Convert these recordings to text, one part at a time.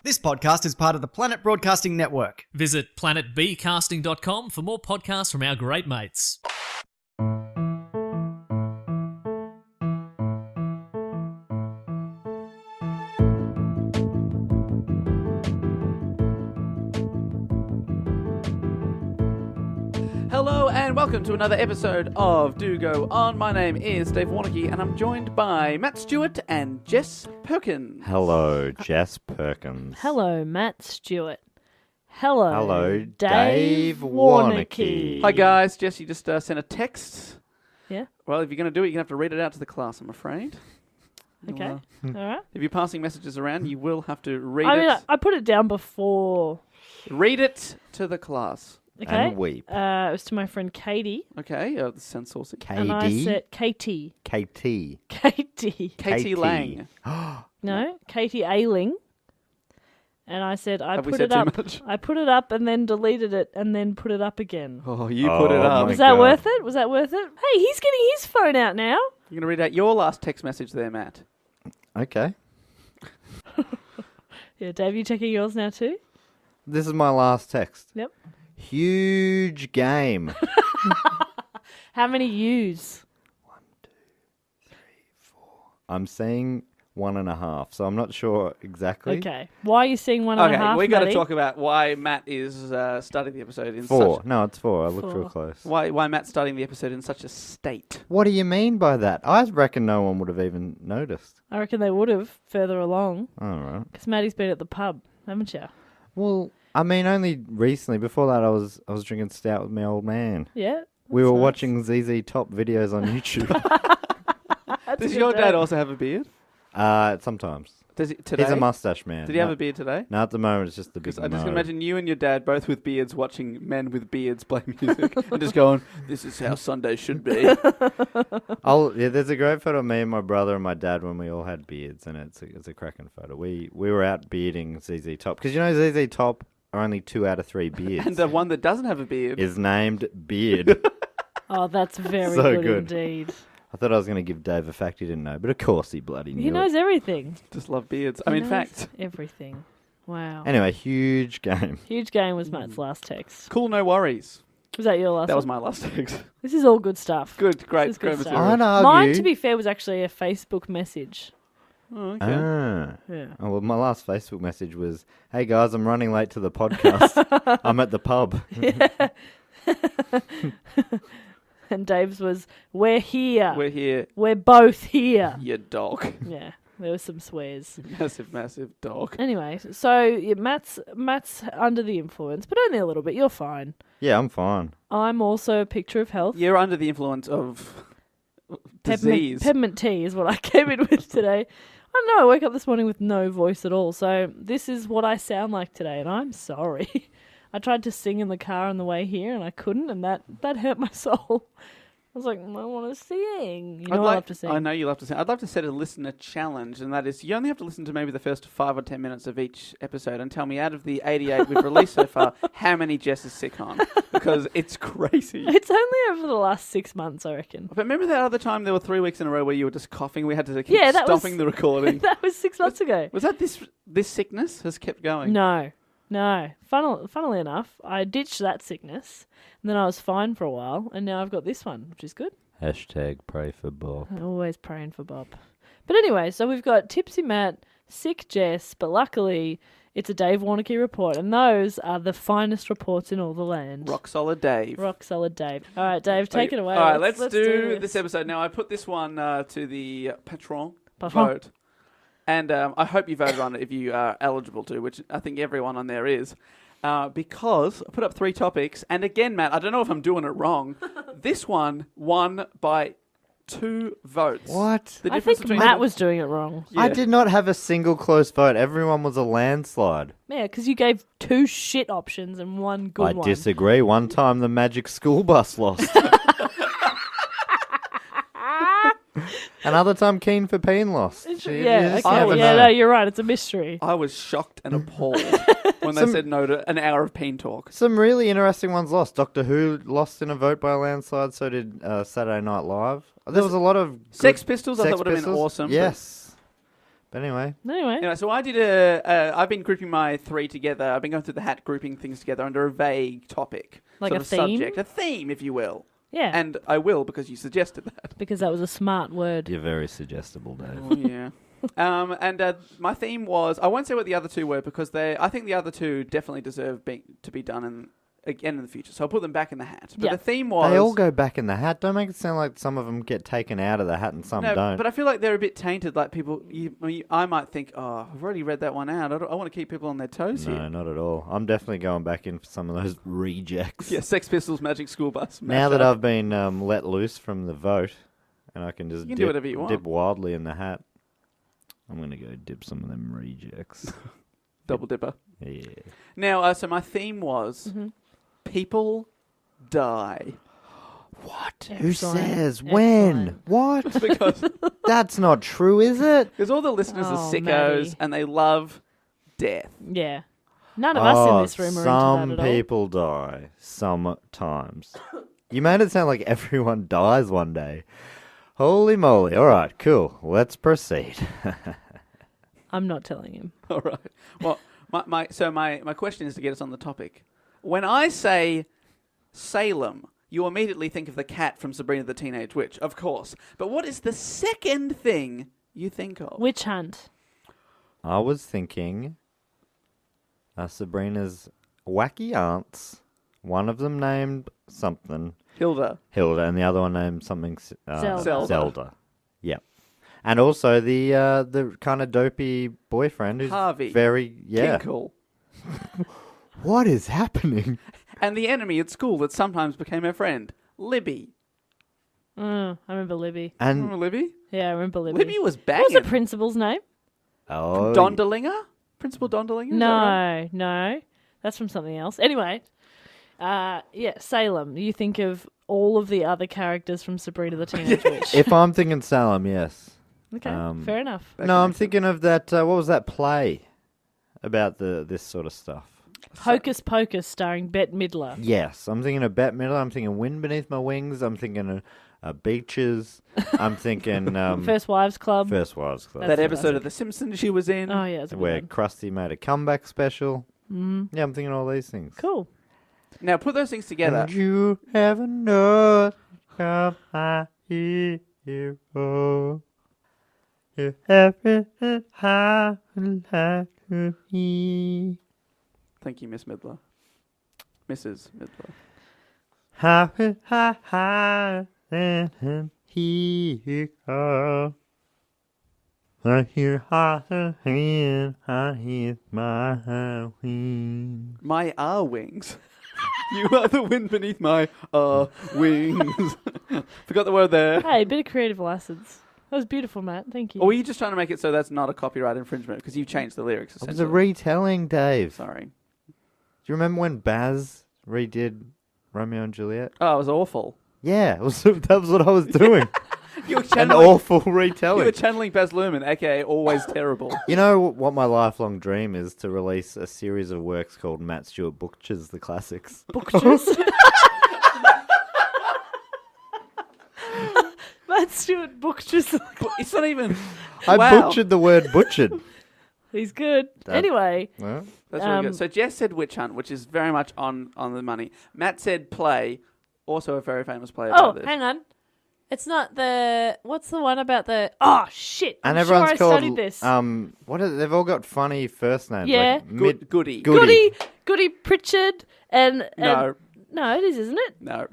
This podcast is part of the Planet Broadcasting Network. Visit planetbcasting.com for more podcasts from our great mates. Hello and welcome to another episode of Do Go On. My name is Dave Warnocky and I'm joined by Matt Stewart and Jess Perkins. Hello, Jess Perkins. Hello, Matt Stewart. Hello, Dave Warnocky. Hi guys, Jess, you just sent a text. Yeah. Well, if you're going to do it, you're going to have to read it out to the class, I'm afraid. Okay. All right. If you're passing messages around, you will have to read I mean, it. I put it down before. Read it to the class. Okay. And weep. It was to my friend Katie. Okay, this sounds saucy. And I KD? said Katie. KT. Katie. Katie Lang. No, Katie Ailing. And I said Have we put said it too up. much? I put it up and then deleted it and then put it up again. Oh, you put it up. my Was that God. worth it? Was that worth it? Hey, he's getting his phone out now. You're going to read out your last text message there, Matt. Okay. Yeah, Dave, you checking yours now too? This is my last text. Yep. Huge game. How many U's? I'm seeing 1.5, so I'm not sure exactly. Okay. Why are you seeing one and a half, Okay, we got to Matty? talk about why Matt is starting the episode in 4. such... No, it's 4. I looked real Four. close. Why Matt's starting the episode in such a state. What do you mean by that? I reckon no one would have even noticed. I reckon they would have further along. All right. Because Maddie's been at the pub, haven't you? Well, I mean, only recently. Before that, I was drinking stout with my old man. Yeah. We were that's nice. watching ZZ Top videos on YouTube. That's Does a good your dad day. also have a beard? Sometimes. Does he today? He's a mustache man. Did he have a beard today? No, at the moment it's just the big Because I just mo. can imagine you and your dad both with beards watching men with beards play music and just going, "This is how Sunday should be." There's a great photo of me and my brother and my dad when we all had beards, and it's a cracking photo. We were out bearding ZZ Top because you know ZZ Top are only 2 out of 3 beards. And the one that doesn't have a beard is named Beard. Oh, that's very So good, good. indeed. I thought I was going to give Dave a fact he didn't know, but of course he bloody knew. He knows everything. just love beards. He I mean, knows fact. everything. Wow. Anyway, huge game. Huge game was Matt's last text. Cool, no worries. Was that your last That was one? my last text. This is all good stuff. Good, great, This is great good stuff. material. I'd argue. Mine, to be fair, was actually a Facebook message. Oh, okay. Yeah. Oh, well, my last Facebook message was, "Hey guys, I'm running late to the podcast. I'm at the pub." And Dave's was, we're here. We're here, We're both here. you dog. Yeah, there was some swears. Massive, massive dog. Anyway, so yeah, Matt's under the influence, but only a little bit. You're fine. Yeah, I'm fine. I'm also a picture of health. You're under the influence of disease. Peppermint tea is what I came in with today. I don't know, I woke up this morning with no voice at all, so this is what I sound like today, and I'm sorry. I tried to sing in the car on the way here, and I couldn't, and that hurt my soul. I was like, I want to sing. You know I love to sing. I know you love to sing. I'd love to set a listener challenge, and that is you only have to listen to maybe the first 5 or 10 minutes of each episode and tell me out of the 88 we've released so far, how many Jess is sick on. Because it's crazy. It's only over the last 6 months, I reckon. But remember that other time there were 3 weeks in a row where you were just coughing? We had to keep Yeah, that was- stopping the recording. That was 6 months ago. Was that this sickness has kept going? No. Funnily enough, I ditched that sickness, and then I was fine for a while, and now I've got this one, which is good. Hashtag pray for Bob. I'm always praying for Bob. But anyway, so we've got Tipsy Matt, Sick Jess, but luckily it's a Dave Warnocky report, and those are the finest reports in all the land. Rock solid Dave. Rock solid Dave. All right, Dave, take it away. All right, let's do this episode. Now, I put this one to the Patron vote. And I hope you voted on it if you are eligible to, which I think everyone on there is. Because I put up 3 topics. And again, Matt, I don't know if I'm doing it wrong. This one won by 2 votes. What? The I difference think between Matt was doing it wrong. Yeah. I did not have a single close vote. Everyone was a landslide. Yeah, because you gave 2 shit options and 1 good I one. disagree. One time the magic school bus lost. Another time Keen for Peen lost. Yeah, just okay. never Yeah, know. no, you're right. It's a mystery. I was shocked and appalled when they said no to an hour of Peen talk. Some really interesting ones lost. Doctor Who lost in a vote by a landslide, so did Saturday Night Live. There was a lot of Sex Pistols, I Sex thought would have been Pistols. awesome. Yes. But anyway, Anyway, So I did I've been grouping my 3 together. I've been going through the hat, grouping things together under a vague topic. Like sort a of theme? subject. A theme, if you will. yeah, And I will because you suggested that. because that was a smart word. you're very suggestible, Dave. Oh, yeah. My theme was, I won't say what the other 2 were because I think the other 2 definitely deserve to be done again in the future. So I'll put them back in the hat. But Yeah. the theme was... They all go back in the hat. Don't make it sound like some of them get taken out of the hat and some No, don't. but I feel like they're a bit tainted. Like people, I might think, oh, I've already read that one out. I want to keep people on their toes No, here. not at all. I'm definitely going back in for some of those rejects. Yeah, Sex Pistols, Magic School Bus. Now that mashup. I've been let loose from the vote, and I can just You can do whatever you want. dip wildly in the hat, I'm going to go dip some of them rejects. Double dipper. Yeah. Now, so my theme was people die. What? Who Excellent. says? When? Excellent. What? Because That's not true, is it? all the listeners are Oh, sickos Maddie. and they love death. Yeah. None of us in this room are some into that at all. people die sometimes. You made it sound like everyone dies one day. Holy moly. All right, cool. Let's proceed. I'm not telling him. All right. Well, my question is to get us on the topic. When I say Salem, you immediately think of the cat from Sabrina the Teenage Witch, of course. But what is the second thing you think of? Witch hunt. I was thinking Sabrina's wacky aunts. One of them named something Hilda. Hilda, and the other one named something Zelda. Zelda. Yep. And also the kind of dopey boyfriend who's Harvey. very Kinkle. What is happening? And the enemy at school that sometimes became her friend, Libby. I remember Libby. Remember And Libby? Yeah, I remember Libby. Libby was What banging. was the principal's name? oh, Dondelinger? Principal Dondelinger? Is that right? No. That's from something else. Anyway, Salem. You think of all of the other characters from Sabrina the Teenage Witch. if I'm thinking Salem, yes. Okay, fair enough. No, I'm thinking of that. What was that play about this sort of stuff? Hocus Pocus starring Bette Midler. Yes, I'm thinking of Bette Middler. I'm thinking Wind Beneath My Wings. I'm thinking of Beaches. I'm thinking First Wives Club. First Wives Club. That's That episode classic. of The Simpsons she was in. Oh, yeah, it's a good Where one. Krusty made a comeback special. Mm-hmm. Yeah, I'm thinking all these things. Cool. Now put those things together. And you ever know how my hero? You everything I would like to be. Thank you, Miss Midler. Mrs. Midler. How would I let him hero? I hear her hand, I hear my wings. My wings. You are the wind beneath my wings. Forgot the word there. Hey, a bit of creative license. That was beautiful, Matt. Thank you. Or were you just trying to make it so that's not a copyright infringement? Because you changed the lyrics, It was a essentially. retelling, Dave. Sorry. Do you remember when Baz redid Romeo and Juliet? Oh, it was awful. Yeah, that was what I was doing. You were An channeling, awful you were retelling. channeling Baz Luhrmann, a.k.a. Always Terrible. You know what my lifelong dream is? To release a series of works called Matt Stewart Butcher's The Classics. Butchers. Matt Stewart Butchers. But it's not even... I Wow. butchered the word butchered. He's good. That- Anyway, Well, That's really Um, good. So Jess said Witch Hunt, which is very much on the money. Matt said Play, also a very famous play about this. hang on. It's not the... What's the one about the... Oh, shit. and I'm everyone's sure I called studied this. they've all got funny first names. Yeah. Like Goody. Goody Pritchard and... No, No, it is, isn't it? no.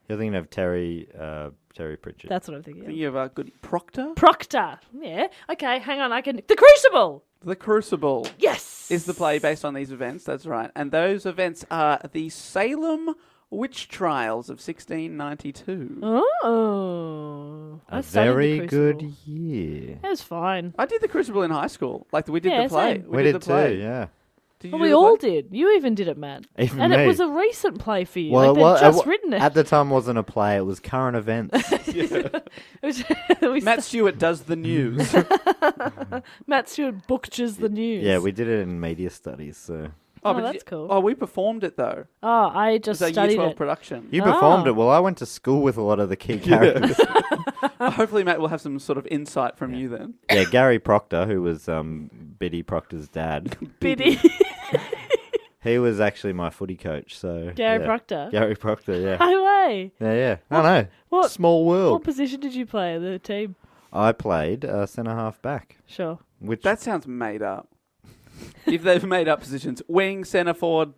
You're thinking of Terry Pritchard. That's what I'm thinking of. Thinking of Goody Proctor? Proctor. Yeah. Okay, hang on. I can... The Crucible! The Crucible Yes! is the play based on these events, that's right. And those events are the Salem Witch Trials of 1692. Oh. a I studied the very Crucible. good year. That was fine. I did the Crucible in high school. Like, we did Yeah, the play. same. We did did the play. too, yeah. Did you Well, do we the all play? did. You even did it, Matt. Even And me. it was a recent play for you. Well, like, they'd just written it. At the time, wasn't a play. It was current events. Matt Stewart does the news. Matt Stewart butchers the news. Yeah, we did it in media studies. So Oh, but that's cool. Oh, we performed it though. Oh, I just It's a Year studied 12 it. production. You performed Oh. it. Well, I went to school with a lot of the key characters. Hopefully, Matt will have some sort of insight from you then. Yeah, Gary Proctor, who was Biddy Proctor's dad, Biddy. he was actually my footy coach. So Gary yeah. Proctor. Gary Proctor, yeah. No way. Yeah. I know. What- Small What world. position did you play in the team? I played centre half back, Sure. which That sounds made up. If they've made up positions, wing, centre forward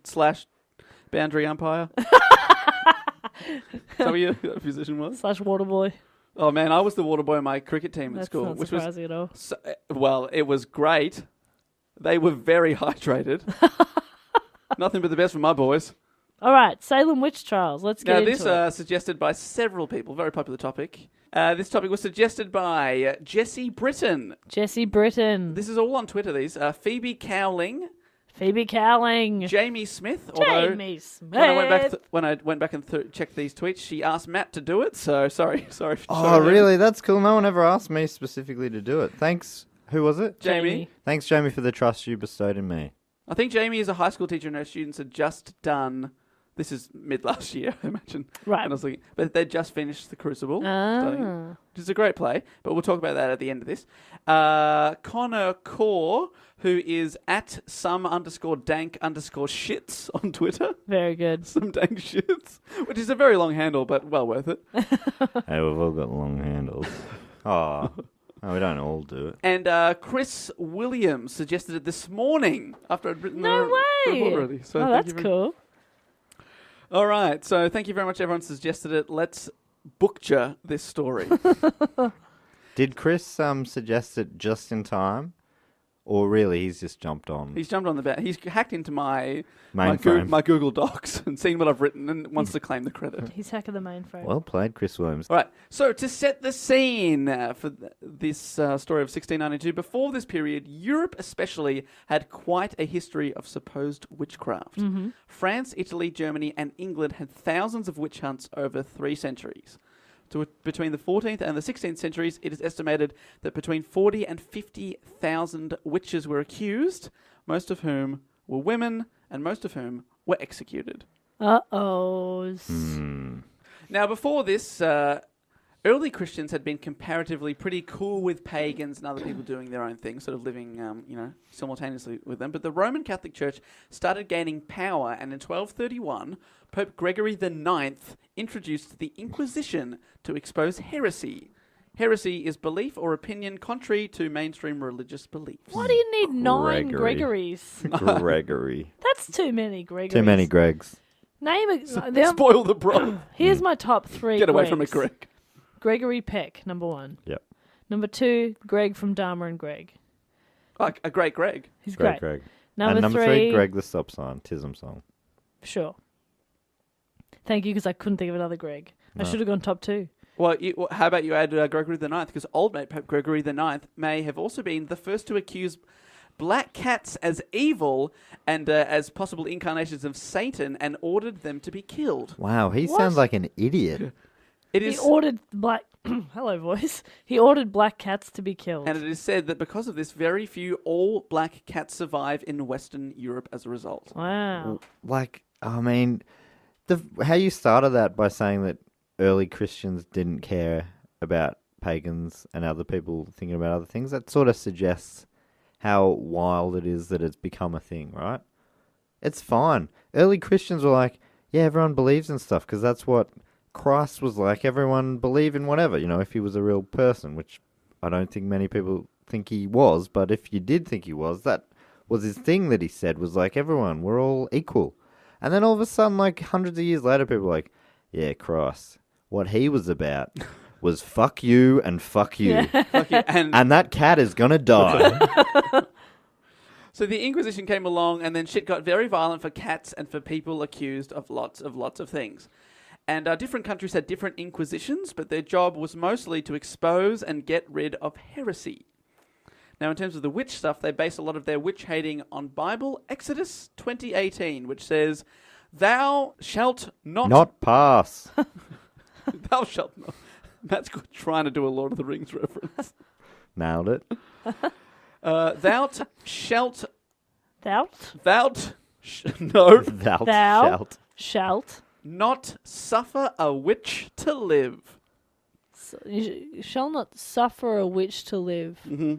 / boundary umpire. Is that what your position was? / water boy. Oh man, I was the water boy on my cricket team at That's school, not which was surprising at all. so, well, it was great. They were very hydrated. Nothing but the best for my boys. All right, Salem Witch Trials. Let's get Now, into this it. suggested by several people. Very popular topic. This topic was suggested by Jesse Britton. Jesse Britton. This is all on Twitter. These Phoebe Cowling, Phoebe Cowling. Jamie Smith. Although Jamie Smith. when I went back and checked these tweets, she asked Matt to do it. So sorry. For Oh, really? That's cool. No one ever asked me specifically to do it. Thanks. Who was it? Jamie. Thanks, Jamie, for the trust you bestowed in me. I think Jamie is a high school teacher and her students had just done. This is mid last year, I imagine. Right. And I was looking, but they just finished the Crucible, studying, Ah. which is a great play. But we'll talk about that at the end of this. Connor Core, who is at some_dank_shits on Twitter. Very good. Some dank shits, which is a very long handle, but well worth it. Hey, we've all got long handles. Oh, we don't all do it. And Chris Williams suggested it this morning after I'd written No the way. report already. So Oh, thank that's you cool. All right, so thank you very much, everyone suggested it. Let's butcher this story. Did Chris suggest it just in time? Or really, he's just jumped on He's jumped on the bat. He's hacked into my mainframe? my Google Docs and seen what I've written and wants to claim the credit. He's hacking the mainframe. Well played, Chris Williams. All right, so to set the scene for this story of 1692, before this period, Europe especially had quite a history of supposed witchcraft. France, Italy, Germany, and England had thousands of witch hunts over 3 centuries. Between the 14th and the 16th centuries, it is estimated that between 40 and 50,000 witches were accused, most of whom were women, and most of whom were executed. Uh-oh. Now, before this, early Christians had been comparatively pretty cool with pagans and other people doing their own thing, sort of living, simultaneously with them. But the Roman Catholic Church started gaining power, and in 1231, Pope Gregory IX introduced the Inquisition to expose heresy. Heresy is belief or opinion contrary to mainstream religious beliefs. Why do you need 9 Gregory. Gregories? Gregory. That's too many Gregories. Too many Gregs. Name it. Spoil the broth. Here's my top 3 Get away Gregs. from it, Greg. Gregory Peck, number 1. Yep. Number 2, Greg from Dharma and Greg. Like a great Greg. He's great. Greg. Number, and number 3, 3, Greg the Stop Sign, Tism Song. Sure. Thank you, because I couldn't think of another Greg. I No. should have gone top 2. Well, how about you add Gregory IX? Because old mate Pope Gregory IX may have also been the first to accuse black cats as evil and as possible incarnations of Satan and ordered them to be killed. Wow, he What? sounds like an idiot. It He is, ordered black... Hello, voice. He ordered black cats to be killed. and it is said that because of this, very few all black cats survive in Western Europe as a result. Wow. Like, I mean, how you started that by saying that early Christians didn't care about pagans and other people thinking about other things, that sort of suggests how wild it is that it's become a thing, right? It's fine. Early Christians were like, yeah, everyone believes in stuff because that's what Christ was like. Everyone believed in whatever, if he was a real person, which I don't think many people think he was, but if you did think he was, that was his thing that he said, was like, everyone, we're all equal. And then all of a sudden, like hundreds of years later, people are like, yeah, Christ, what he was about was fuck you and fuck you. Yeah. Okay, and And that cat is going to die. so the Inquisition came along, and then shit got very violent for cats and for people accused of lots of things. And different countries had different inquisitions, but their job was mostly to expose and get rid of heresy. Now, in terms of the witch stuff, they base a lot of their witch hating on Bible Exodus 20:18, which says, "Thou shalt not." Not pass. Thou shalt not. Matt's trying to do a Lord of the Rings reference. Nailed it. Thou shalt No. Thou Thou shalt. shalt. Not suffer a witch to live. You shall not suffer a witch to live. Mm-hmm.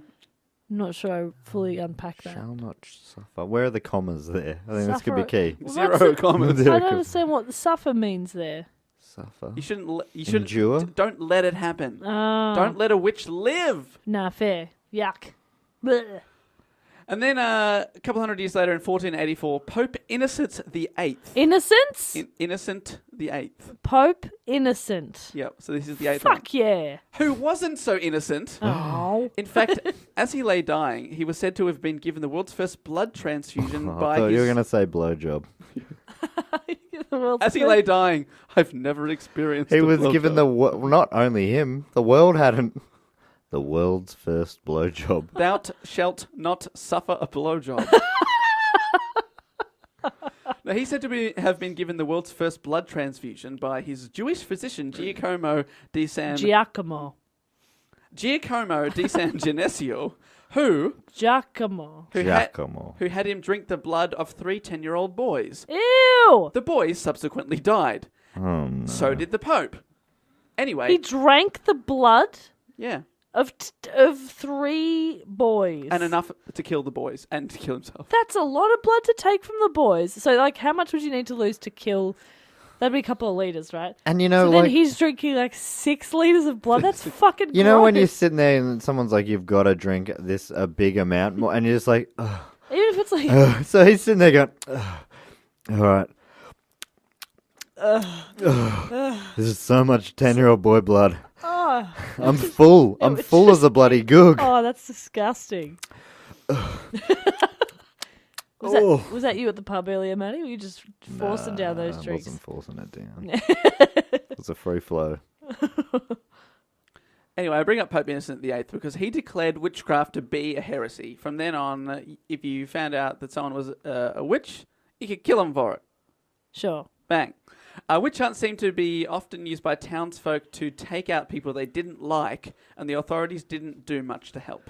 I'm not sure I fully unpack that. Shall not suffer. Where are the commas there? I think this could be Suffer- key. Well, Zero that's- comments. I don't understand what suffer means there. Suffer. You shouldn't. You shouldn't. Endure? Don't let it happen. Oh. Don't let a witch live. Nah, fair. Yuck. Blech. And then a couple hundred years later, in 1484, Pope Innocent VIII. Innocence? Innocent VIII. Pope Innocent. Yep. So this is the eighth one. Fuck yeah. Who wasn't so innocent. Oh. In fact, as he lay dying, he was said to have been given the world's first blood transfusion I by thought you were his... going to say blowjob. As he lay dying, I've never experienced He a was blowjob. given not only him, the world hadn't. The world's first blowjob. Thou shalt not suffer a blowjob. Now, he's said to have been given the world's first blood transfusion by his Jewish physician, Giacomo di San Genesio, who Giacomo. had him drink the blood of 3 10-year-old boys. Ew. The boys subsequently died. Oh, no. So did the Pope. Anyway, He drank the blood yeah, of 3 boys. and enough to kill the boys and to kill himself. That's a lot of blood to take from the boys. So, like, how much would you need to lose to kill? That'd be a couple of liters, right? And you know, So then like, he's drinking like 6 liters of blood. That's fucking you know, when gross. you're sitting there and someone's like, "You've got to drink a big amount more," and you're just like, "Ugh." Even if it's like... So he's sitting there going, "Ugh. All right. This is so much 10-year-old boy blood. Oh, I'm full. I'm was full of the bloody goog." oh, that's disgusting. Oh. Was that you at the pub earlier, Matty? Were you just forcing down those I drinks? wasn't forcing it down. It was a free flow. Anyway, I bring up Pope Innocent VIII because he declared witchcraft to be a heresy. From then on, if you found out that someone was a witch, you could kill them for it. Sure. Bang. Witch hunts seem to be often used by townsfolk to take out people they didn't like, and the authorities didn't do much to help.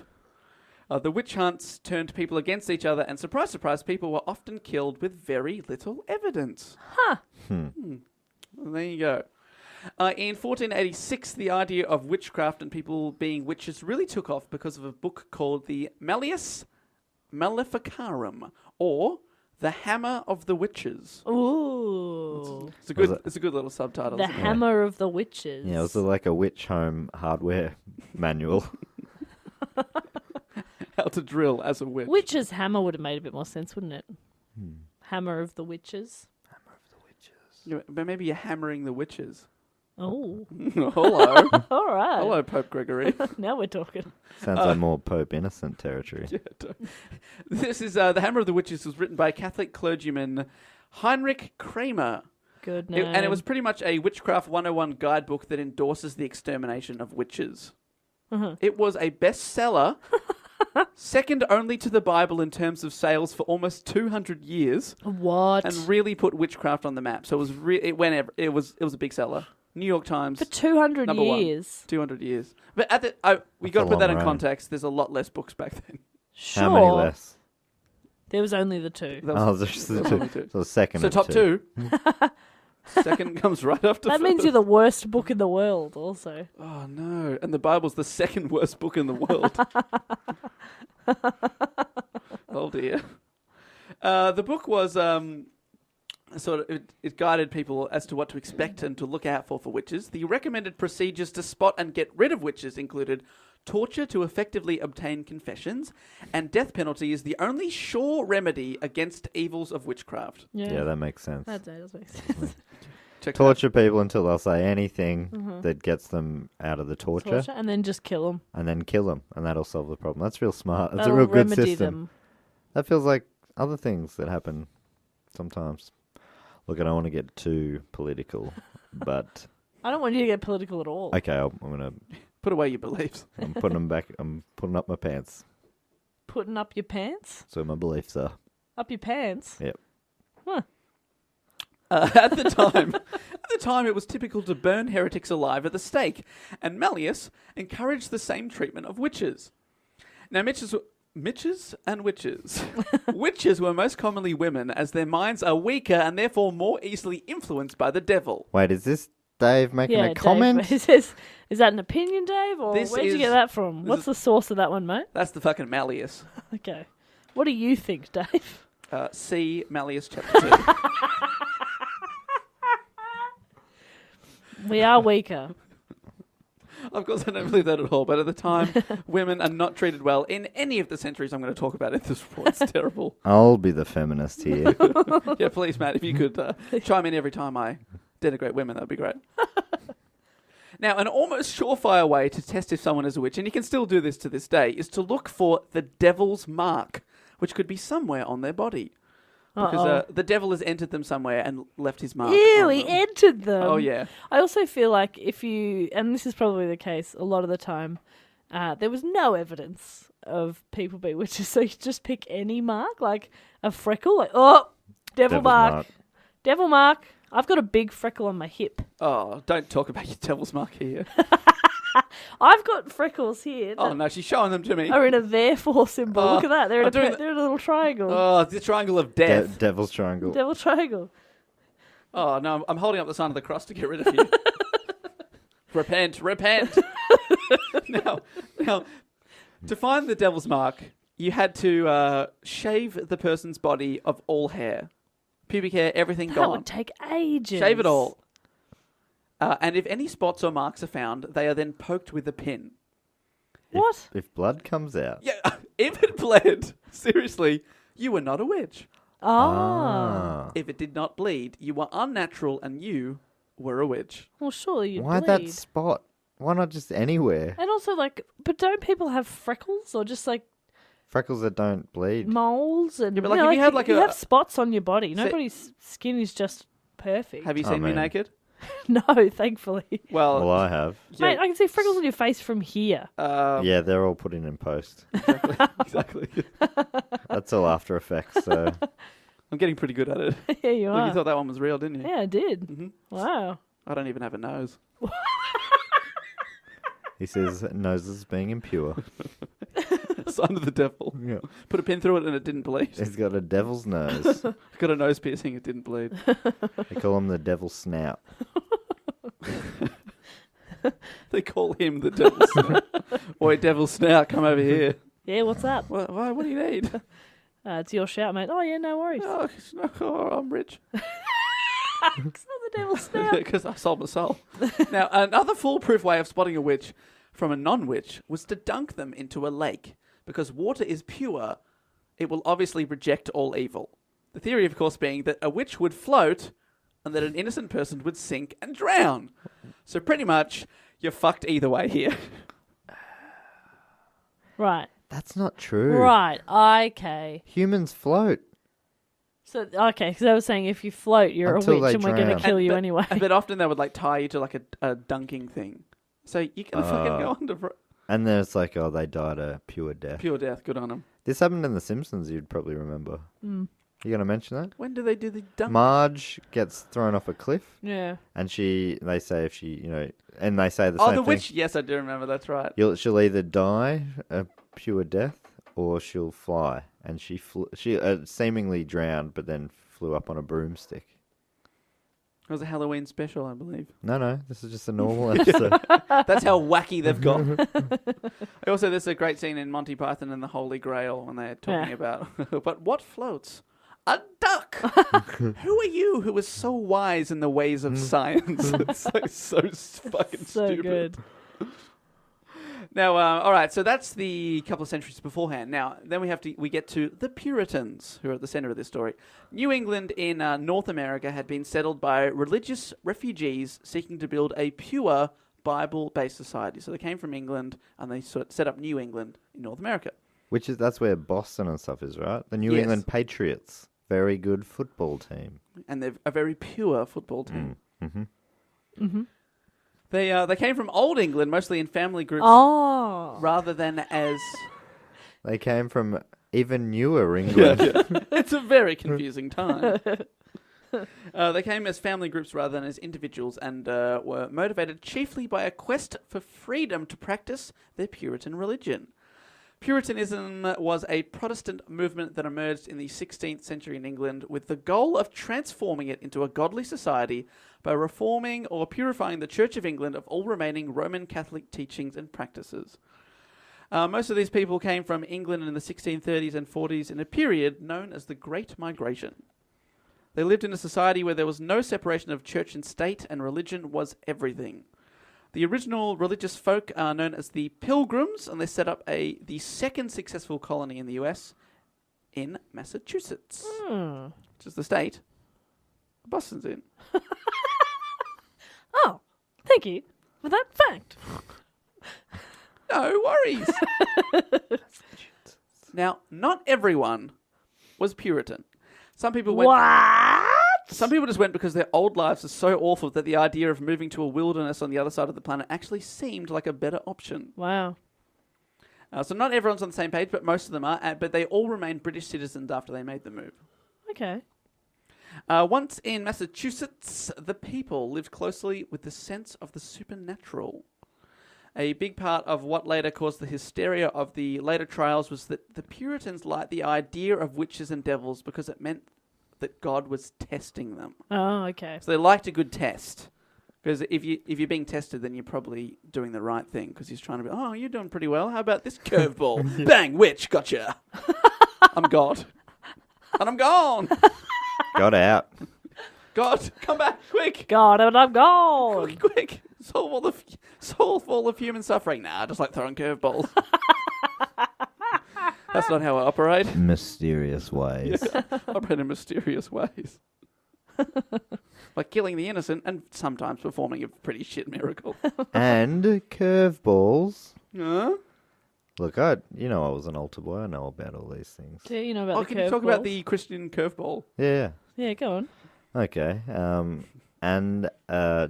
The witch hunts turned people against each other, and surprise, surprise, people were often killed with very little evidence. Huh. Well, there you go. In 1486, the idea of witchcraft and people being witches really took off because of a book called the Malleus Maleficarum, or The Hammer of the Witches. Ooh. It's a good little subtitle. The isn't it? Hammer of the Witches. Yeah, it was like a witch home hardware manual. How to drill as a witch. Witch's hammer would have made a bit more sense, wouldn't it? Hammer of the Witches. Yeah, but maybe you're hammering the witches. Oh. Hello. All right. Hello, Pope Gregory. Now we're talking. Sounds like more Pope Innocent territory. This is The Hammer of the Witches was written by Catholic clergyman Heinrich Kramer. Good name. And it was pretty much a Witchcraft 101 guidebook that endorses the extermination of witches. It was a bestseller, second only to the Bible in terms of sales for almost 200 years, What? and really put witchcraft on the map. So it was it was a big seller. New York Times For 200 number one. years. 200 years. But we That's got a to put that in long run. context. There's a lot less books back then. Sure. How many less? There was only the 2. That Oh, was- there's that was the only two. two. So the second So of top two. 2. Second comes right after That means first. you're the worst book in the world, also. Oh no! And the Bible's the second worst book in the world. Oh dear. The book was it guided people as to what to expect and to look out for witches. The recommended procedures to spot and get rid of witches included torture to effectively obtain confessions, and death penalty is the only sure remedy against evils of witchcraft. Yeah, that makes sense. That does make sense. Check that. Torture people until they'll say anything that gets them out of the torture, And then just kill them. and then kill them, and that'll solve the problem. That's real smart. That's That'll a real good remedy system. them. That feels like other things that happen sometimes. Look, I don't want to get too political, but I don't want you to get political at all. okay, I'm Put away your beliefs. putting them back. I'm putting up my pants. Putting up your pants? So my beliefs are. Up your pants? Yep. Huh. At the time, it was typical to burn heretics alive at the stake, and Malleus encouraged the same treatment of witches. Now, Mitches and witches. Witches were most commonly women, as their minds are weaker and therefore more easily influenced by the devil. Wait, is this Dave making Yeah, a comment? Dave, is that an opinion, Dave, or This where'd you is- get that from? What's the source of that one, mate? That's the fucking Malleus. Okay. What do you think, Dave? See Malleus chapter 2. We are weaker. Of course, I don't believe that at all. But at the time, women are not treated well in any of the centuries I'm going to talk about in this report. It's terrible. I'll be the feminist here. Yeah, please, Matt, if you could chime in every time I denigrate women, that'd be great. Now, an almost surefire way to test if someone is a witch, and you can still do this to this day, is to look for the devil's mark, which could be somewhere on their body. Because the devil has entered them somewhere and left his mark. Ew, on he them. entered them. Oh, yeah. I also feel like if you, and this is probably the case a lot of the time, there was no evidence of people being witches, so you just pick any mark, like a freckle, like, oh, devil Devil's mark. mark. Devil mark. I've got a big freckle on my hip. Oh, don't talk about your devil's mark here. I've got freckles here. Oh, that no, she's showing them to me. are in a therefore symbol. Oh, Look at that. They're I'm in, doing they're in a little triangle. Oh, the triangle of death. Devil's triangle. Devil triangle. Oh, no, I'm holding up the sign of the cross to get rid of you. Repent. Now, to find the devil's mark, you had to shave the person's body of all hair. Pubic hair, everything That gone. would take ages. Shave it all. And if any spots or marks are found, they are then poked with a pin. What? If blood comes out. Yeah, if it bled, seriously, you were not a witch. Ah. If it did not bleed, you were unnatural and you were a witch. Well, surely you'd Why bleed. that spot? Why not just anywhere? And also, like, but don't people have freckles or just like Freckles that don't bleed. moles and Yeah, but, like, if you had, like, you a- have spots on your body. Say- Nobody's skin is just perfect. Have you Oh, seen me man. naked? No, thankfully. Well, Well, I have. yeah, Mate, I can see freckles on your face from here. Yeah, they're all put in post. exactly. That's all After Effects. So I'm getting pretty good at it. Yeah, you Look, are. you thought that one was real, didn't you? Yeah, I did. Mhm. Wow. I don't even have a nose. he says noses being impure. Sign of the devil. Yeah. Put a pin through it and it didn't bleed. He's got a devil's nose. Got a nose piercing, it didn't bleed. They call him the devil's snout. They call him the devil snout. Oi, devil snout, come over here. Yeah, what's up? What do you need? It's your shout, mate. Oh, yeah, no worries. Oh, I'm rich. It's not the devil's snout. Because I sold my soul. Now, another foolproof way of spotting a witch from a non-witch was to dunk them into a lake. Because water is pure, it will obviously reject all evil. The theory, of course, being that a witch would float and that an innocent person would sink and drown. So pretty much, you're fucked either way here. Right. That's not true. Right. Okay. Humans float. So, okay, because I was saying if you float, you're Until a witch they and we're going to drown. kill you but, anyway. But often they would like tie you to like a dunking thing. So you're going to fucking go under for And then it's like, oh, they died a pure death. pure death. Good on them. This happened in The Simpsons, you'd probably remember. Mm. You going to mention that? When do they do the dunk? Marge gets thrown off a cliff, Yeah. and they say if she, and they say the Oh, same the thing. witch. Yes, I do remember. That's right. She'll either die a pure death, or she'll fly. And she seemingly drowned, but then flew up on a broomstick. It was a Halloween special, I believe. No, this is just a normal episode. That's how wacky they've gone. Also, there's a great scene in Monty Python and the Holy Grail when they're talking about, but what floats? A duck! Who are you who is so wise in the ways of science? It's like so fucking So stupid. good. Now, all right, so that's the couple of centuries beforehand. Now, then we get to the Puritans, who are at the center of this story. New England in North America had been settled by religious refugees seeking to build a pure Bible-based society. So they came from England and they sort of set up New England in North America. That's where Boston and stuff is, right? The New Yes. England Patriots. Very good football team. And they're a very pure football team. Mm-hmm. Mm-hmm. They came from Old England, mostly in family groups, Oh. rather than as... They came from even newer England. It's a very confusing time. They came as family groups rather than as individuals and were motivated chiefly by a quest for freedom to practice their Puritan religion. Puritanism was a Protestant movement that emerged in the 16th century in England with the goal of transforming it into a godly society by reforming or purifying the Church of England of all remaining Roman Catholic teachings and practices. Most of these people came from England in the 1630s and 40s in a period known as the Great Migration. They lived in a society where there was no separation of church and state, and religion was everything. The original religious folk are known as the Pilgrims, and they set up the second successful colony in the US in Massachusetts, which is the state Boston's in. Oh, thank you for that fact. No worries. Now, not everyone was Puritan. Some people went. What? Some people just went because their old lives are so awful that the idea of moving to a wilderness on the other side of the planet actually seemed like a better option. Wow. So not everyone's on the same page, but most of them are. But they all remained British citizens after they made the move. Okay. Once in Massachusetts, the people lived closely with the sense of the supernatural. A big part of what later caused the hysteria of the later trials was that the Puritans liked the idea of witches and devils because it meant that God was testing them. Oh, okay. So they liked a good test. Because if you're being tested, then you're probably doing the right thing. Because he's trying to be, oh, you're doing pretty well. How about this curveball? Bang, witch, gotcha. I'm God. And I'm gone. Got out. God, come back, quick. God, and I'm gone. Quick. Solve all the human suffering. Nah, just like throwing curveballs. That's not how I operate. Mysterious ways. I operate in mysterious ways. Like killing the innocent and sometimes performing a pretty shit miracle. And curveballs. Huh? Look, I was an altar boy. I know about all these things. Do you know about the Can you talk about curveballs? the Christian curveball? Yeah. Yeah, go on. Okay. And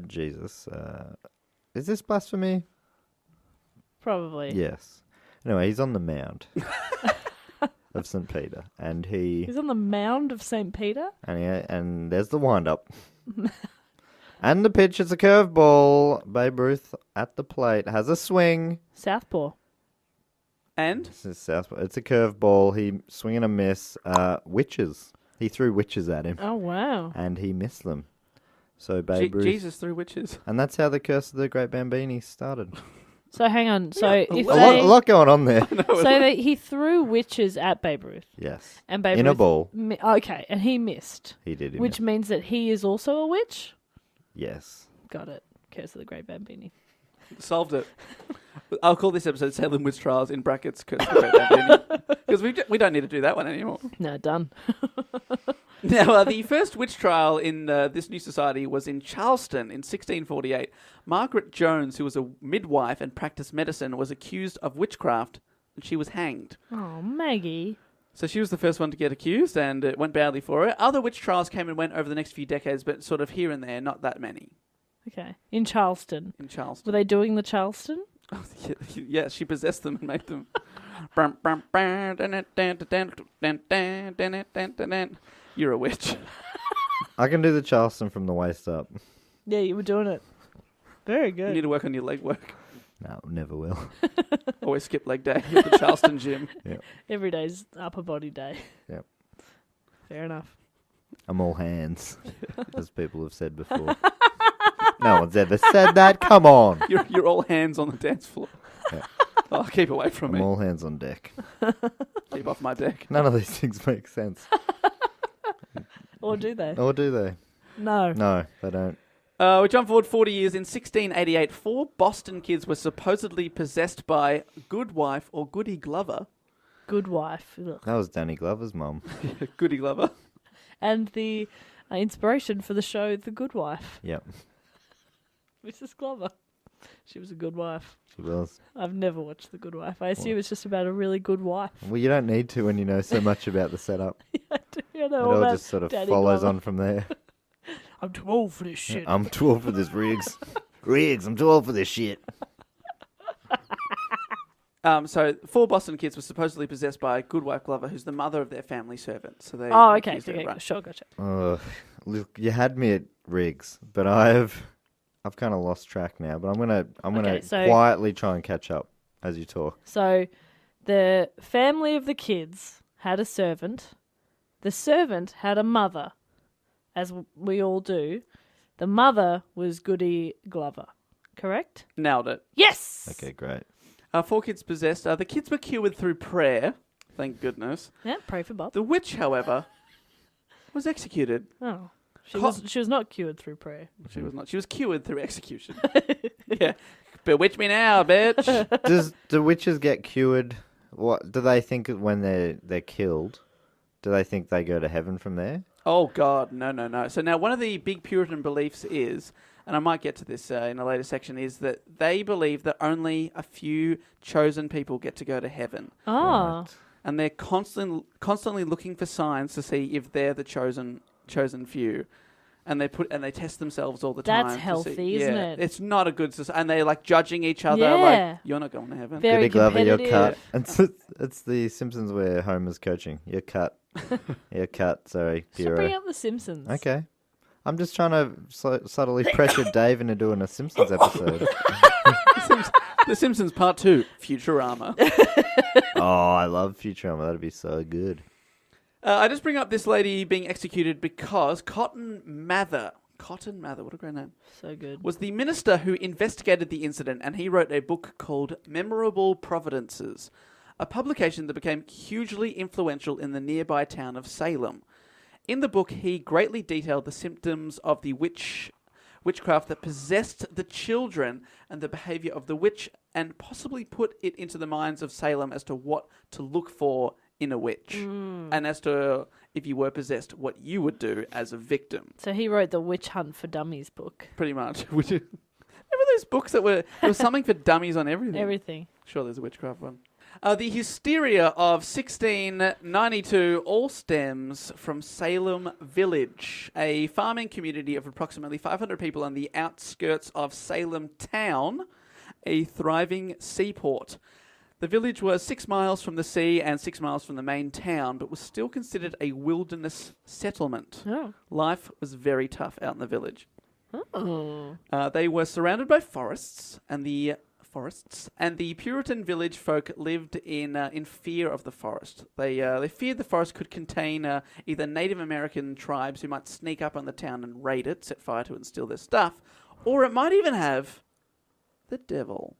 Jesus. Is this blasphemy? Probably. Yes. Anyway, he's on the mound of St. Peter, and He's on the mound of St. Peter? and there's the wind-up. And the pitch is a curveball. Babe Ruth at the plate has a swing. Southpaw. And? This is Southpaw. It's a curveball. He swing and a miss. Witches. He threw witches at him. Oh, wow. And he missed them. So Babe Ruth. Jesus threw witches. And that's how the Curse of the Great Bambini started. So hang on. So if A lot going on there. he threw witches at Babe Ruth. Yes. And Babe In Ruth a ball. Okay, and he missed. He did. Which means that he is also a witch? Yes. Got it. Curse of the Great Bambini. Solved it. I'll call this episode Salem Witch Trials in brackets Curse of the Great Bambini. Because we don't need to do that one anymore. No, done. Now, the first witch trial in this new society was in Charleston in 1648. Margaret Jones, who was a midwife and practiced medicine, was accused of witchcraft, and she was hanged. Oh, Maggie. So she was the first one to get accused, and it went badly for her. Other witch trials came and went over the next few decades, but sort of here and there, not that many. Okay. In Charleston. In Charleston. Were they doing the Charleston? Oh, yeah, she possessed them and made them. You're a witch. I can do the Charleston from the waist up. Yeah, you were doing it. Very You good. need to work on your leg work. No, never will. Always skip leg day at the Charleston gym. Every day's upper body day. Yep. Fair enough. I'm all hands, as people have said before. No one's ever said that. Come on. You're all hands on the dance floor. Yeah. Oh, keep away from I'm me. all hands on deck. Keep off my deck. None of these things make sense. Or do they? Or do they? No. No, they don't. We jump forward 40 years. In 1688, 4 Boston kids were supposedly possessed by Good Wife or Goody Glover. Good wife. Ugh. That was Danny Glover's mum. Goody Glover. And the inspiration for the show The Good Wife. Yep, Mrs. Glover. She was a good wife. she was. I've never watched The Good Wife. I assume it's just about a really good wife. Well, you don't need to when you know so much about the setup. I do. I know It all all about just sort of Danny follows Glover. on from there. I'm too old for this shit. I'm too old for this, Riggs. Riggs, I'm too old for this shit. So 4 Boston kids were supposedly possessed by Good Wife Glover, who's the mother of their family servant. So they Oh, okay. accused her, Okay, right? sure, gotcha. Look, you had me at Riggs, but I've kind of lost track now. But I'm gonna Okay, so- quietly try and catch up as you talk. So, The family of the kids had a servant. The servant had a mother, as we all do. The mother was Goody Glover. Correct? Nailed it. Yes! Okay, great. 4 kids possessed. The kids were cured through prayer. Thank goodness. Yeah, pray for Bob. The witch, however, was executed. Oh. She was not cured through prayer. She was not. She was cured through execution. Yeah. Bewitch me now, bitch. Do witches get cured? What do they think when they're killed? Do they think they go to heaven from there? Oh, God. No. So now one of the big Puritan beliefs is, and I might get to this in a later section, is that they believe that only a few chosen people get to go to heaven. Oh. Right. And they're constantly looking for signs to see if they're the chosen few. And they test themselves all the time. That's to healthy, see. isn't Yeah, it? It's not a good society. And they're like judging each other. Yeah. Like, you're not going to heaven. Very Goody Glover, you're competitive. cut. It's the Simpsons where Homer's coaching. You're cut. You're cut. Sorry, Should Bureau. bring up The Simpsons. Okay. I'm just trying to subtly pressure Dave into doing a Simpsons episode. The Simpsons Part 2, Futurama. Oh, I love Futurama. That'd be so good. I just bring up this lady being executed because Cotton Mather, what a great name, So good. was the minister who investigated the incident, and he wrote a book called Memorable Providences, a publication that became hugely influential in the nearby town of Salem. In the book, he greatly detailed the symptoms of the witchcraft that possessed the children and the behaviour of the witch, and possibly put it into the minds of Salem as to what to look for in a witch, and as to, if you were possessed, what you would do as a victim. So he wrote the Witch Hunt for Dummies book. Pretty much. Remember those books that there was something for dummies on everything? Everything. Sure, there's a witchcraft one. The hysteria of 1692 all stems from Salem Village, a farming community of approximately 500 people on the outskirts of Salem Town, a thriving seaport. The village was 6 miles from the sea and 6 miles from the main town, but was still considered a wilderness settlement. Oh. Life was very tough out in the village. Oh. They were surrounded by forests, and the Puritan village folk lived in fear of the forest. They feared the forest could contain either Native American tribes who might sneak up on the town and raid it, set fire to it and steal their stuff, or it might even have the devil.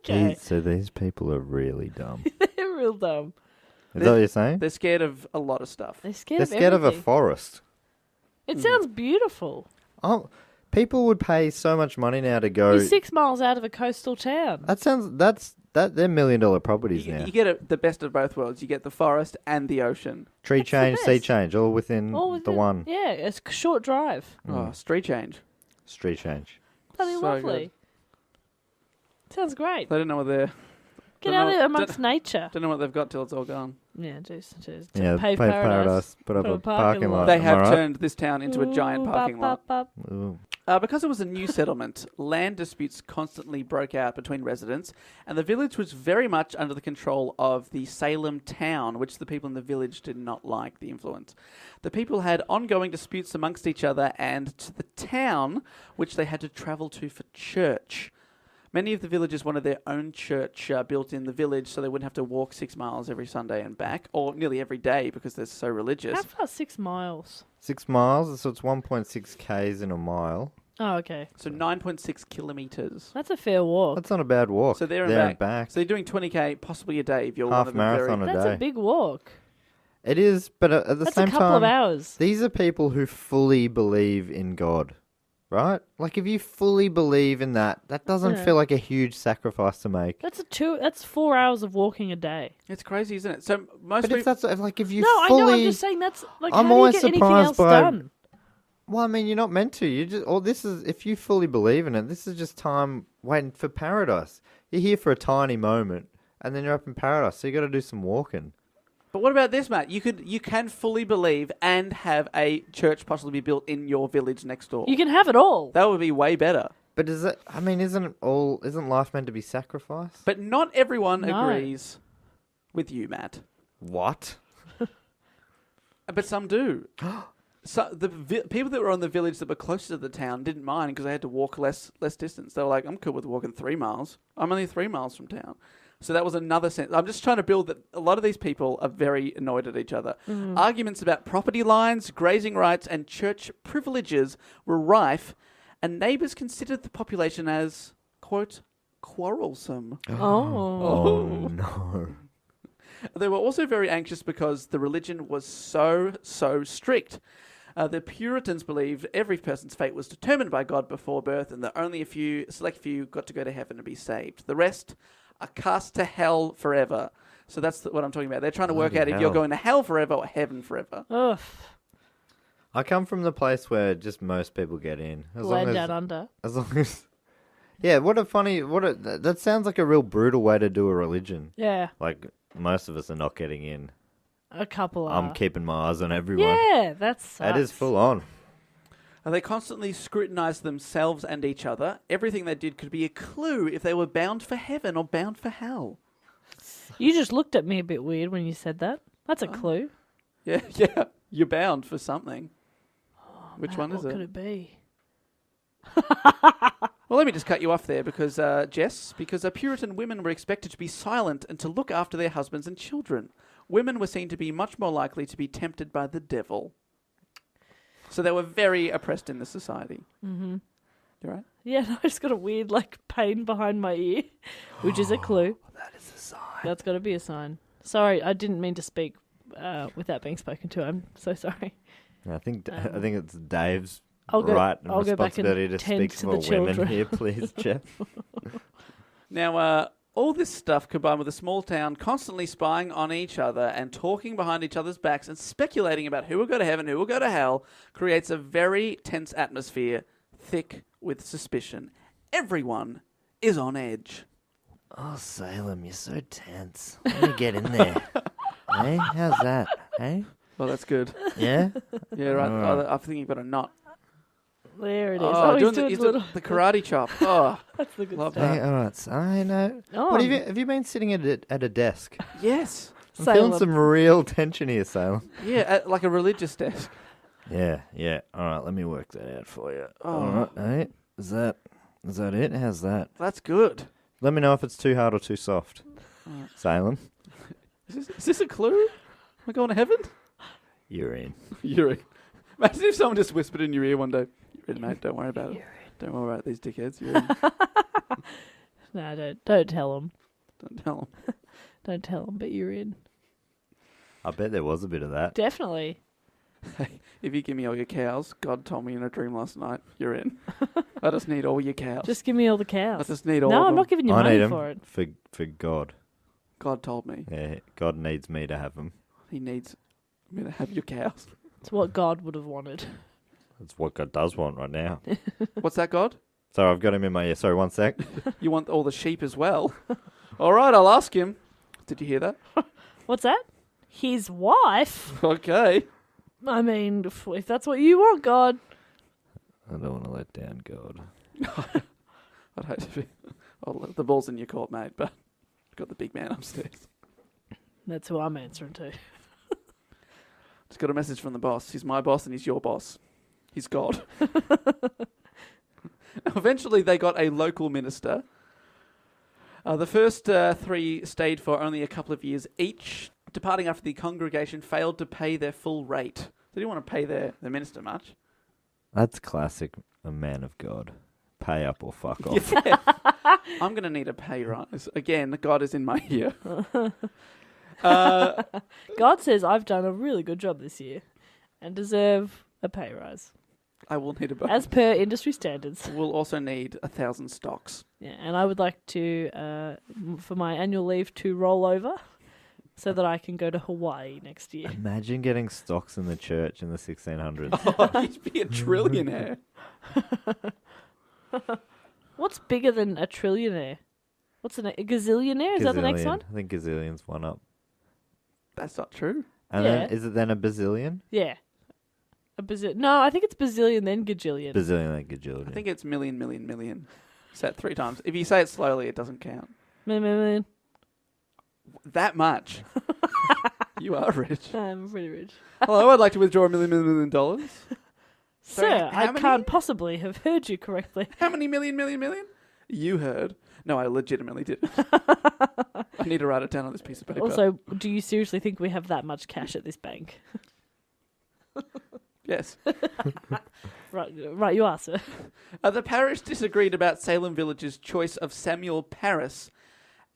Okay. So these people are really dumb. They're real dumb. Is that what you're saying? They're scared of a lot of stuff. They're scared They're of scared of a everything. forest. It sounds beautiful. Oh, people would pay so much money now to go. You're 6 miles out of a coastal town. They're $1 million properties now. You get the best of both worlds. You get the forest and the ocean. Tree That's the change, sea best. change, all within the one. Yeah, it's a short drive. Oh, street change. Street change. Bloody So lovely. Sounds great. They don't know what they're... Get don't out know- there amongst nature. Don't know what they've got till it's all gone. Yeah, just Yeah, pave pave paradise. Put up Put a parking lot. They Am I have right? turned this town into a giant Ooh, parking bop, lot. bop, bop. Ooh. Because it was a new settlement, land disputes constantly broke out between residents, and the village was very much under the control of the Salem town, which the people in the village did not like the influence. The people had ongoing disputes amongst each other and to the town, which they had to travel to for church. Many of the villagers wanted their own church built in the village so they wouldn't have to walk 6 miles every Sunday and back, or nearly every day because they're so religious. How far? 6 miles. 6 miles, so it's 1.6 k's in a mile. Oh, okay. So 9.6 kilometres. That's a fair walk. That's not a bad walk. So there and back. So you're doing 20k, possibly a day if you're Half one of the marathon very... a That's day. a big walk. It is, but at the That's same a couple time, of hours. these are people who fully believe in God, right? Like, if you fully believe in that doesn't Yeah. feel like a huge sacrifice to make. That's 4 hours of walking a day. It's crazy, isn't it? So most But people... if that's like if you No, fully, I know. I'm just saying that's like I'm how do you always get anything surprised else by- done? well, I mean, you're not meant to. You just, this is if you fully believe in it. This is just time waiting for paradise. You're here for a tiny moment, and then you're up in paradise. So you got to do some walking. But what about this, Matt? You can fully believe and have a church possibly be built in your village next door. You can have it all. That would be way better. But is it? I mean, isn't life meant to be sacrificed? But not everyone No. agrees with you, Matt. What? But some do. So the people that were on the village that were closer to the town didn't mind because they had to walk less distance. They were like, I'm cool with walking 3 miles. I'm only 3 miles from town. So that was another sense. I'm just trying to build that a lot of these people are very annoyed at each other. Arguments about property lines, grazing rights, and church privileges were rife, and neighbours considered the population as, quote, quarrelsome. Oh no. They were also very anxious because the religion was so strict. The Puritans believed every person's fate was determined by God before birth, and that only a select few got to go to heaven and be saved. The rest are cast to hell forever. So that's what I'm talking about. They're trying to work Bloody out if you're hell. going to hell forever or heaven forever. Ugh. I come from the place where just most people get in. Land down under. As long as... Yeah, that sounds like a real brutal way to do a religion. Yeah. Like, most of us are not getting in. A couple are. I'm keeping my eyes on everyone. Yeah, that's That is full on. They constantly scrutinised themselves and each other. Everything they did could be a clue if they were bound for heaven or bound for hell. You just looked at me a bit weird when you said that. That's a clue. Yeah, you're bound for something. Which one is What it? could it be? Well, let me just cut you off there because, Jess, Puritan women were expected to be silent and to look after their husbands and children. Women were seen to be much more likely to be tempted by the devil. So they were very oppressed in the society. Mm-hmm. You right? Yeah, no, I just got a weird, pain behind my ear, which is a clue. That is a sign. That's got to be a sign. Sorry, I didn't mean to speak without being spoken to. I'm so sorry. I think it's Dave's I'll go back and responsibility to tend speak to for the women children. here, please, Jeff. Now, all this stuff combined with a small town constantly spying on each other and talking behind each other's backs and speculating about who will go to heaven, who will go to hell, creates a very tense atmosphere, thick with suspicion. Everyone is on edge. Oh, Salem, you're so tense. Let me get in there. Hey, how's that? Hey? Well, that's good. Yeah? Yeah, right. Alright. I think you've got a knot. There it is. Oh, He's doing doing the karate chop. Oh, That's the good love stuff. Hey, that. all right, so I know. Oh, What have you been sitting at a desk? Yes. I'm feeling Salem. some real tension here, Salem. Yeah, like a religious desk. Yeah. All right, let me work that out for you. Oh. All right, hey, is that it? How's that? That's good. Let me know if it's too hard or too soft. Alright. Salem, Is this a clue? Am I going to heaven? you're in. You're in. Imagine if someone just whispered in your ear one day, "You're in, mate. Don't worry about it. Don't worry about these dickheads. You're in." No, don't tell him. Don't tell them. Don't tell him, but you're in. I bet there was a bit of that. Definitely. Hey, if you give me all your cows, God told me in a dream last night, you're in. I just need all your cows. Just give me all the I cows. just need all No, of I'm them. not giving you I money need for them it. for God. God told me. Yeah, God needs me to have them. He needs me to have your cows. It's what God would have wanted. That's what God does want right now. What's that, God? So I've got him in my ear. Sorry, one sec. You want all the sheep as well? All right, I'll ask him. Did you hear that? What's that? His wife? Okay. I mean, if that's what you want, God. I don't want to let down God. I'd hate to be. Oh, the ball's in your court, mate, but I've got the big man upstairs. That's who I'm answering to. Just got a message from the boss. He's my boss and he's your boss. He's God. Eventually, they got a local minister. The first three stayed for only a couple of years each, departing after the congregation failed to pay their full rate. They didn't want to pay their minister much. That's classic. A man of God. Pay up or fuck off. Yeah. I'm going to need a pay rise. Again, God is in my ear. God says I've done a really good job this year and deserve a pay rise. I will need a bonus. As per industry standards. We'll also need 1,000 stocks. Yeah, and I would like to, for my annual leave, to roll over so that I can go to Hawaii next year. Imagine getting stocks in the church in the 1600s. Oh, you'd be a trillionaire. What's bigger than a trillionaire? What's a gazillionaire? Is that the next Gazillion. one? I think gazillion's one up. That's not true. And Yeah. then, is it then a bazillion? Yeah. No, I think it's bazillion, then gajillion. Bazillion and gajillion. I think it's million, million, million. Say it 3 times. If you say it slowly, it doesn't count. Million. That much. You are rich. I'm pretty rich. Hello, I'd like to withdraw $1 million. Sir, how I many? can't possibly have heard you correctly. How many million? You heard. No, I legitimately did. I need to write it down on this piece of paper. Also, do you seriously think we have that much cash at this bank? Yes. Right, you are, sir. The parish disagreed about Salem Village's choice of Samuel Parris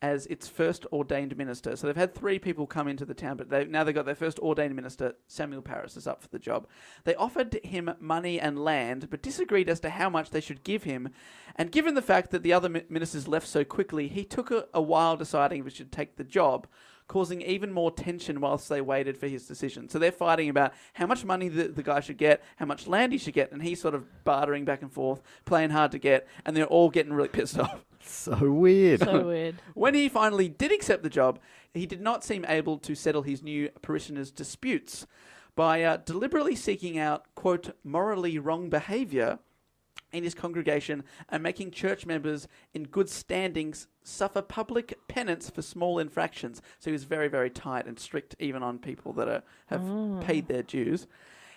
as its first ordained minister. So they've had 3 people come into the town, but they've got their first ordained minister. Samuel Parris is up for the job. They offered him money and land, but disagreed as to how much they should give him. And given the fact that the other ministers left so quickly, he took a while deciding if he should take the job, causing even more tension whilst they waited for his decision. So they're fighting about how much money the guy should get, how much land he should get, and he's sort of bartering back and forth, playing hard to get, and they're all getting really pissed off. So weird. So weird. When he finally did accept the job, he did not seem able to settle his new parishioners' disputes by deliberately seeking out, quote, morally wrong behaviour in his congregation and making church members in good standings suffer public penance for small infractions. So he was very, very tight and strict even on people that have paid their dues.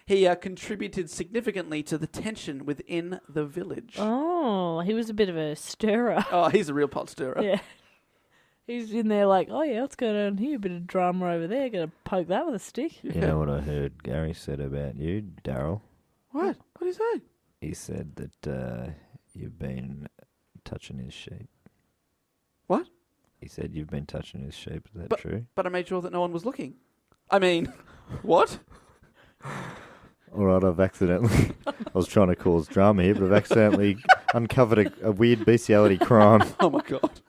He contributed significantly to the tension within the village. Oh, he was a bit of a stirrer. Oh, he's a real pot stirrer. Yeah. He's in there like, oh yeah, what's going on here? A bit of drama over there. Gonna poke that with a stick. Yeah. You know what I heard Gary said about you, Daryl? What? What did he say? He said that you've been touching his sheep. What? He said you've been touching his sheep. Is that true? But I made sure that no one was looking. I mean, what? All right, I've accidentally... I was trying to cause drama here, but I've accidentally uncovered a weird bestiality crime. Oh my god!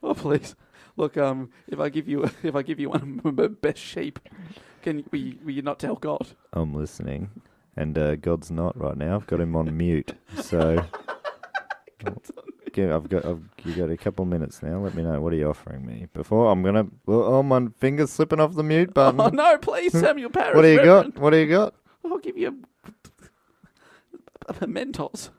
Oh please, look. If I give you one of my best sheep, will you not tell God? I'm listening, and God's not right now. I've got him on mute, so you got a couple minutes now. Let me know, what are you offering me before I'm gonna. Oh, my finger's slipping off the mute button. Oh no, please, Samuel Parris. What do you Reverend. got? What do you got? I'll give you a Mentos.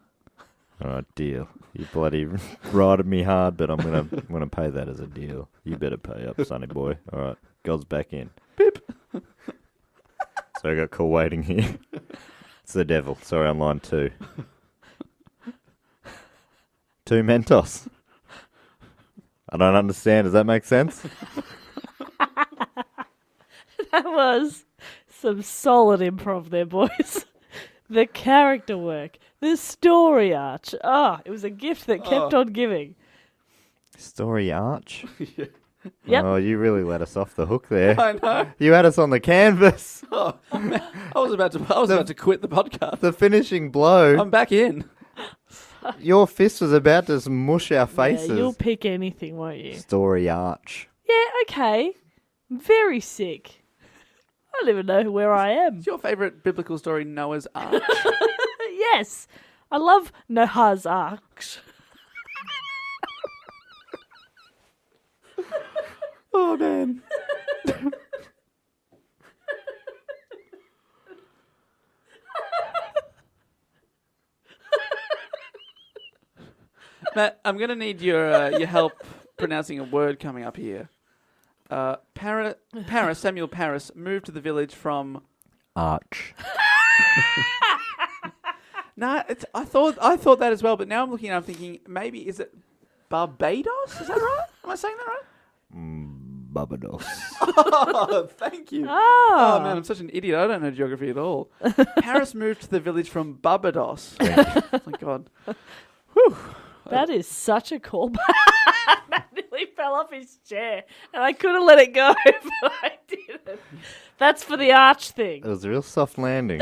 All right, deal. You bloody rided me hard, but I'm gonna pay that as a deal. You better pay up, sonny boy. All right, God's back in. Pip. So I got call waiting here. It's the devil. Sorry, I'm line 2. 2 Mentos. I don't understand. Does that make sense? That was some solid improv there, boys. The character work, the story arch. It was a gift that kept on giving. Story arch. Yep. Oh, you really let us off the hook there. I know. You had us on the canvas. Oh, man. I was about to quit the podcast. The finishing blow. I'm back in. Your fist was about to smush our faces. Yeah, you'll pick anything, won't you? Story arch. Yeah, okay. Very sick. I don't even know where I am. What's your favourite biblical story, Noah's Ark? Yes. I love Noah's Ark. Oh, man. Matt, I'm going to need your help pronouncing a word coming up here. Samuel Parris moved to the village from... Arch. Nah, I thought that as well, but now I'm looking and I'm thinking, maybe, is it Barbados? Is that right? Am I saying that right? Barbados. Oh, thank you. Oh, man, I'm such an idiot. I don't know geography at all. Parris moved to the village from Barbados. Oh, my God. Whew. That is such a callback. Matt nearly fell off his chair, and I couldn't let it go, but I didn't. That's for the arch thing. It was a real soft landing.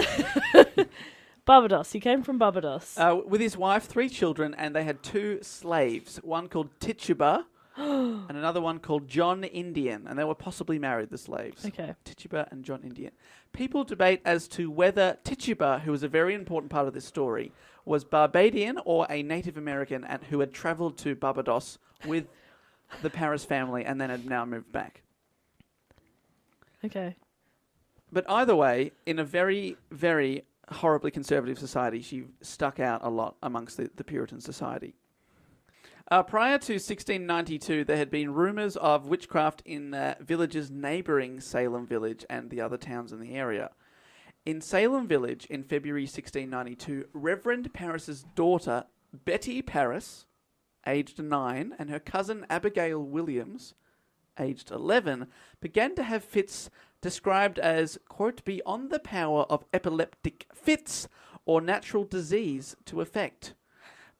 Barbados. He came from Barbados. With his wife, 3 children, and they had 2 slaves. One called Tituba and another one called John Indian. And they were possibly married, the slaves. Okay. Tituba and John Indian. People debate as to whether Tituba, who was a very important part of this story, was Barbadian or a Native American and who had travelled to Barbados with the Parris family and then had now moved back. Okay. But either way, in a very, very horribly conservative society, she stuck out a lot amongst the Puritan society. Prior to 1692, there had been rumours of witchcraft in villages neighbouring Salem Village and the other towns in the area. In Salem Village, in February 1692, Reverend Parris's daughter, Betty Parris, aged 9, and her cousin Abigail Williams, aged 11, began to have fits described as, quote, beyond the power of epileptic fits or natural disease to affect.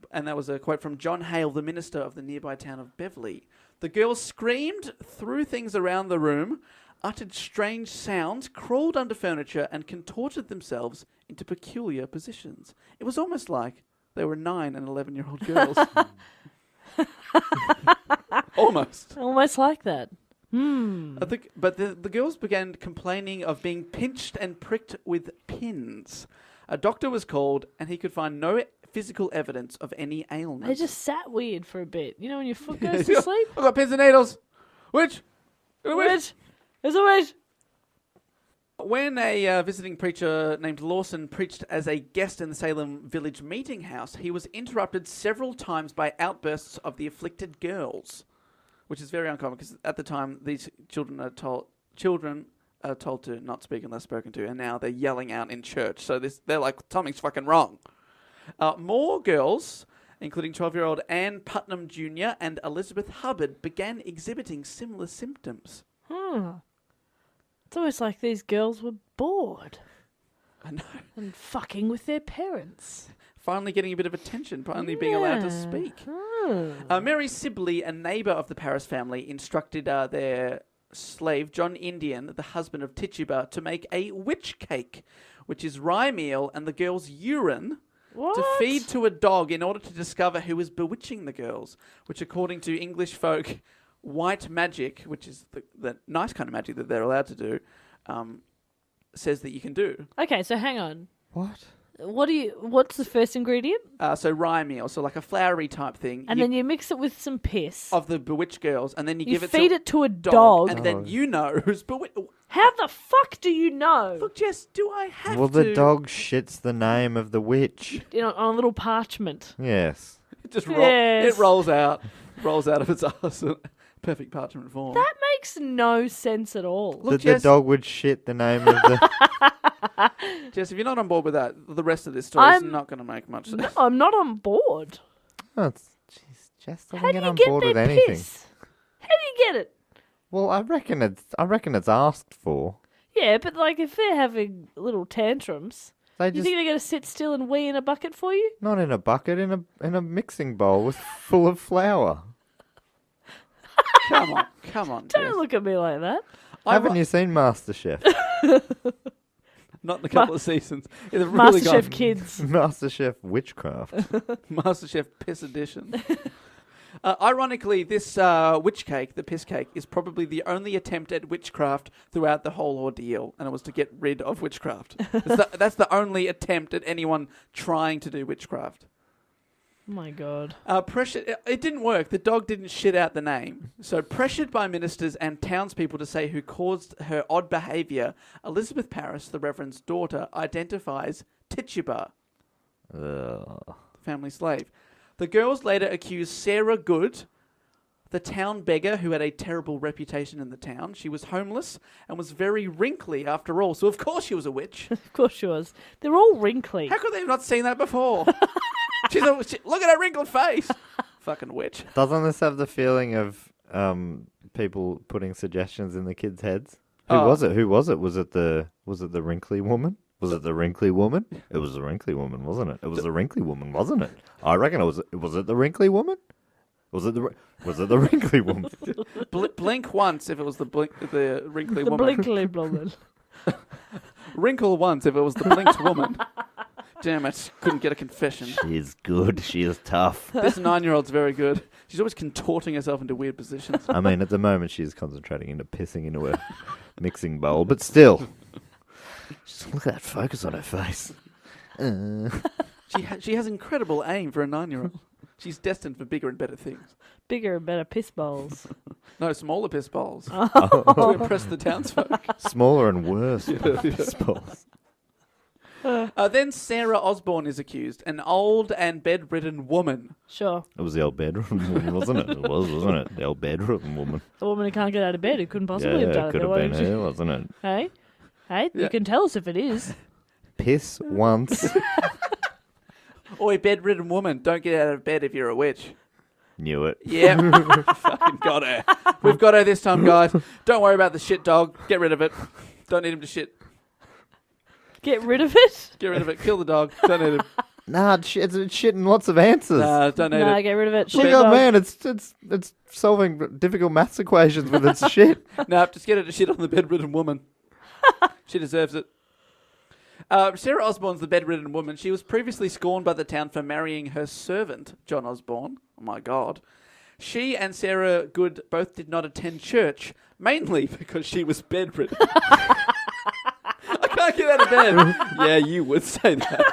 And that was a quote from John Hale, the minister of the nearby town of Beverley. The girls screamed, threw things around the room, uttered strange sounds, crawled under furniture, and contorted themselves into peculiar positions. It was almost like they were 9 and 11-year-old girls. Almost. Almost like that. But the girls began complaining of being pinched and pricked with pins. A doctor was called, and he could find no physical evidence of any ailment. They just sat weird for a bit. You know when your foot goes to sleep? I've got pins and needles. Witch. Witch. There's a witch. When a visiting preacher named Lawson preached as a guest in the Salem village meeting house, he was interrupted several times by outbursts of the afflicted girls, which is very uncommon because at the time these children are told to not speak unless spoken to, and now they're yelling out in church. So they're like, something's fucking wrong. More girls, including 12-year-old Anne Putnam Jr. and Elizabeth Hubbard, began exhibiting similar symptoms. It's almost like these girls were bored. I know. And fucking with their parents. Finally getting a bit of attention, finally being allowed to speak. Mary Sibley, a neighbour of the Parris family, instructed their slave, John Indian, the husband of Tituba, to make a witch cake, which is rye meal and the girls' urine to feed to a dog in order to discover who was bewitching the girls, which according to English folk, white magic, which is the nice kind of magic that they're allowed to do, says that you can do. Okay, so hang on. What? What's the first ingredient? So rye meal, so like a floury type thing. And then you mix it with some piss. Of the bewitched girls, and then you give it feed it to a dog. and then you know who's bewitched. How the fuck do you know? Look, Jess, do I have Well, to? the dog shits the name of the witch. On a little parchment. Yes. It rolls out of its arse. Perfect parchment form. That makes no sense at all. Look, The dog would shit the name of the... Jess, if you're not on board with that, the rest of this story is not going to make much sense. No, I'm not on board. Oh, jeez, Jess doesn't How do get you on get board their with anything. piss? How do you get it? Well, I reckon it's asked for. Yeah, but like if they're having little tantrums, They you just think they're going to sit still and wee in a bucket for you? not in a bucket, in a mixing bowl full of flour. Come on, Jess. Don't look at me like that. Haven't you seen MasterChef? Not in a couple of seasons. They've really MasterChef gone Kids. MasterChef Witchcraft. MasterChef Piss Edition. Ironically, this witch cake, the piss cake, is probably the only attempt at witchcraft throughout the whole ordeal, and it was to get rid of witchcraft. That's the only attempt at anyone trying to do witchcraft. Oh my God. It didn't work. The dog didn't shit out the name. So pressured by ministers and townspeople to say who caused her odd behaviour, Elizabeth Parris, the Reverend's daughter, identifies Tituba, the family slave. The girls later accused Sarah Good, the town beggar who had a terrible reputation in the town. She was homeless and was very wrinkly after all, so of course she was a witch. Of course she was. They're all wrinkly. How could they have not seen that before? Look at her wrinkled face. Fucking witch. Doesn't this have the feeling of people putting suggestions in the kids' heads? Who was it? Was it the wrinkly woman? Was it the wrinkly woman? It was the wrinkly woman, wasn't it? It was the wrinkly woman, wasn't it? I reckon it was. Was it the wrinkly woman? Was it the wrinkly woman? Blink once if it was the wrinkly The woman. blinkly woman. Wrinkle once if it was the blinked woman. Damn it, couldn't get a confession. She is good. She is tough. This 9-year-old's very good. She's always contorting herself into weird positions. I mean, at the moment, she's concentrating into pissing into a mixing bowl, but still. Just look at that focus on her face. She has incredible aim for a 9-year-old. She's destined for bigger and better things. Bigger and better piss bowls. No, smaller piss bowls. To impress the townsfolk. Smaller and worse piss bowls. Then Sarah Osborne is accused, an old and bedridden woman. Sure. It was the old bedroom woman, wasn't it? It was, wasn't it? The old bedroom woman. A woman who can't get out of bed who couldn't possibly have done it. Could have Why been don't you- her, wasn't it? Hey? Yeah. You can tell us if it is. Piss once. Oi, bedridden woman, don't get out of bed if you're a witch. Knew it. Yeah, fucking got her. We've got her this time, guys. Don't worry about the shit dog. Get rid of it. Don't need him to shit. Get rid of it? Get rid of it. Kill the dog. Don't need him. Nah, it's shitting lots of answers. Nah, don't need No, it. get rid of it. Look Shit up, dog. man, it's solving difficult maths equations with its shit. No, just get her to shit on the bedridden woman. She deserves it. Sarah Osborne's the bedridden woman. She was previously scorned by the town for marrying her servant, John Osborne. Oh, my God. She and Sarah Good both did not attend church, mainly because she was bedridden. I can't get out of bed. Yeah, you would say that.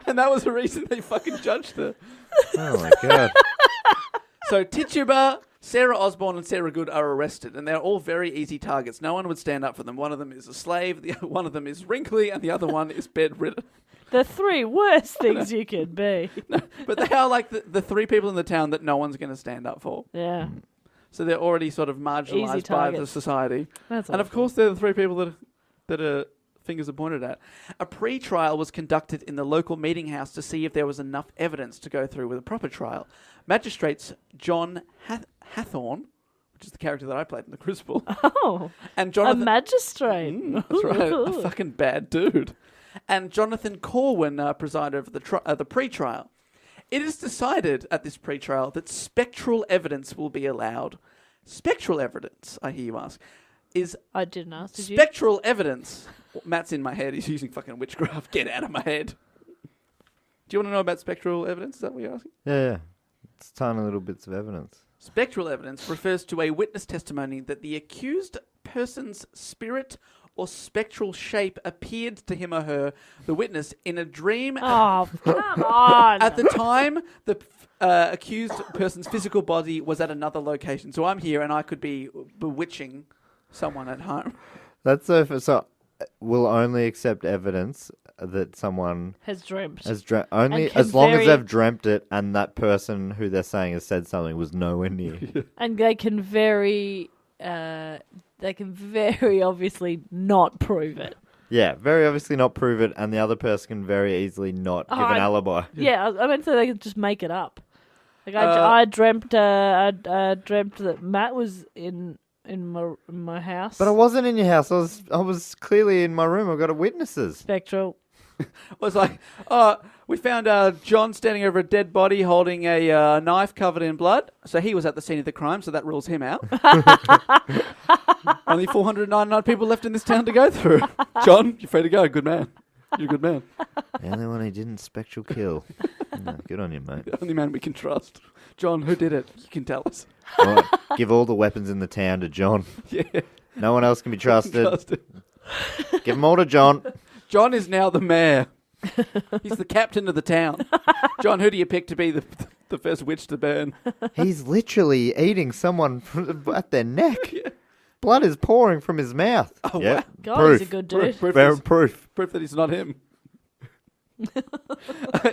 And that was the reason they fucking judged her. Oh, my God. So Tituba, Sarah Osborne, and Sarah Good are arrested, and they're all very easy targets. No one would stand up for them. One of them is a slave, one of them is wrinkly, and the other one is bedridden. The three worst things you could be. No, but they are like the three people in the town that no one's going to stand up for. Yeah. So they're already sort of Easy marginalised by the targets. society. That's And of awful. course, they're the three people that are fingers are pointed at. A pre-trial was conducted in the local meeting house to see if there was enough evidence to go through with a proper trial. Magistrates John Hathorne, which is the character that I played in the Crucible, Oh, and a Jonathan... magistrate. That's right, a fucking bad dude. And Jonathan Corwin presided over the pre-trial. It is decided at this pre-trial that spectral evidence will be allowed. Spectral evidence, I hear you ask, is I didn't ask. Did you? spectral evidence. Matt's in my head. He's using fucking witchcraft. Get out of my head. Do you want to know about spectral evidence? Is that what you're asking? Yeah. It's tiny little bits of evidence. Spectral evidence refers to a witness testimony that the accused person's spirit or spectral shape appeared to him or her, the witness, in a dream Oh, come on. at the time the accused person's physical body was at another location. So I'm here and I could be bewitching someone at home. That's so we'll only accept evidence that someone Has dreamt. has only And can as long as very- they've dreamt it and that person who they're saying has said something was nowhere near. And they can very obviously not prove it. Yeah, very obviously not prove it, and the other person can very easily not give an alibi. Yeah, I meant so they could just make it up. Like I dreamt that Matt was in my house. But I wasn't in your house. I was clearly in my room. I've got witnesses. Spectral. It was like, we found John standing over a dead body holding a knife covered in blood. So he was at the scene of the crime, so that rules him out. Only 499 people left in this town to go through. John, you're free to go. Good man. You're a good man. The only one he didn't spectral kill. No, good on you, mate. The only man we can trust. John, who did it? You can tell us. All right, give all the weapons in the town to John. Yeah. No one else can be trusted. Trusted. Give them all to John. John is now the mayor. He's the captain of the town. John, who do you pick to be the first witch to burn? He's literally eating someone at their neck. Yeah. Blood is pouring from his mouth. Oh, Yep. wow. God, Proof. he's a good dude. Proof, Proof. proof that he's not him.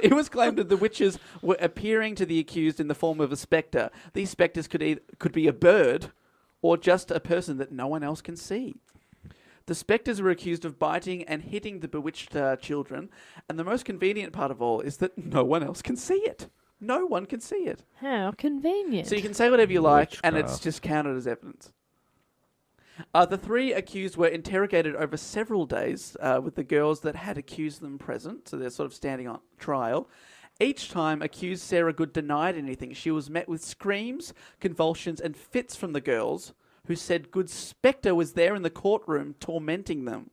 It was claimed that the witches were appearing to the accused in the form of a spectre. These spectres could be a bird or just a person that no one else can see. The spectres were accused of biting and hitting the bewitched children, and the most convenient part of all is that no one else can see it. No one can see it. How convenient. So you can say whatever you like, and it's Witchcraft. just counted as evidence. The three accused were interrogated over several days with the girls that had accused them present, so they're sort of standing on trial. Each time, accused Sarah Good denied anything. She was met with screams, convulsions, and fits from the girls, who said Good's spectre was there in the courtroom tormenting them.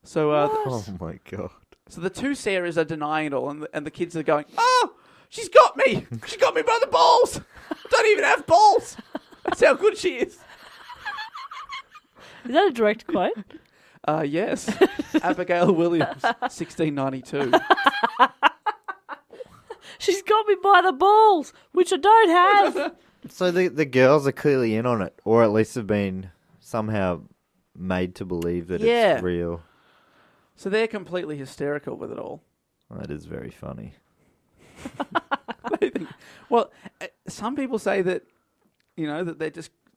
So, Oh my god. so the two Sarahs are denying it all, and the kids are going, "Oh, she's got me! She got me by the balls! I don't even have balls! That's how good she is." Is that a direct quote? Yes. Abigail Williams, 1692. She's got me by the balls, which I don't have. So the girls are clearly in on it, or at least have been somehow made to believe that Yeah. it's real. So they're completely hysterical with it all. That is very funny. They think, well, some people say that, you know, that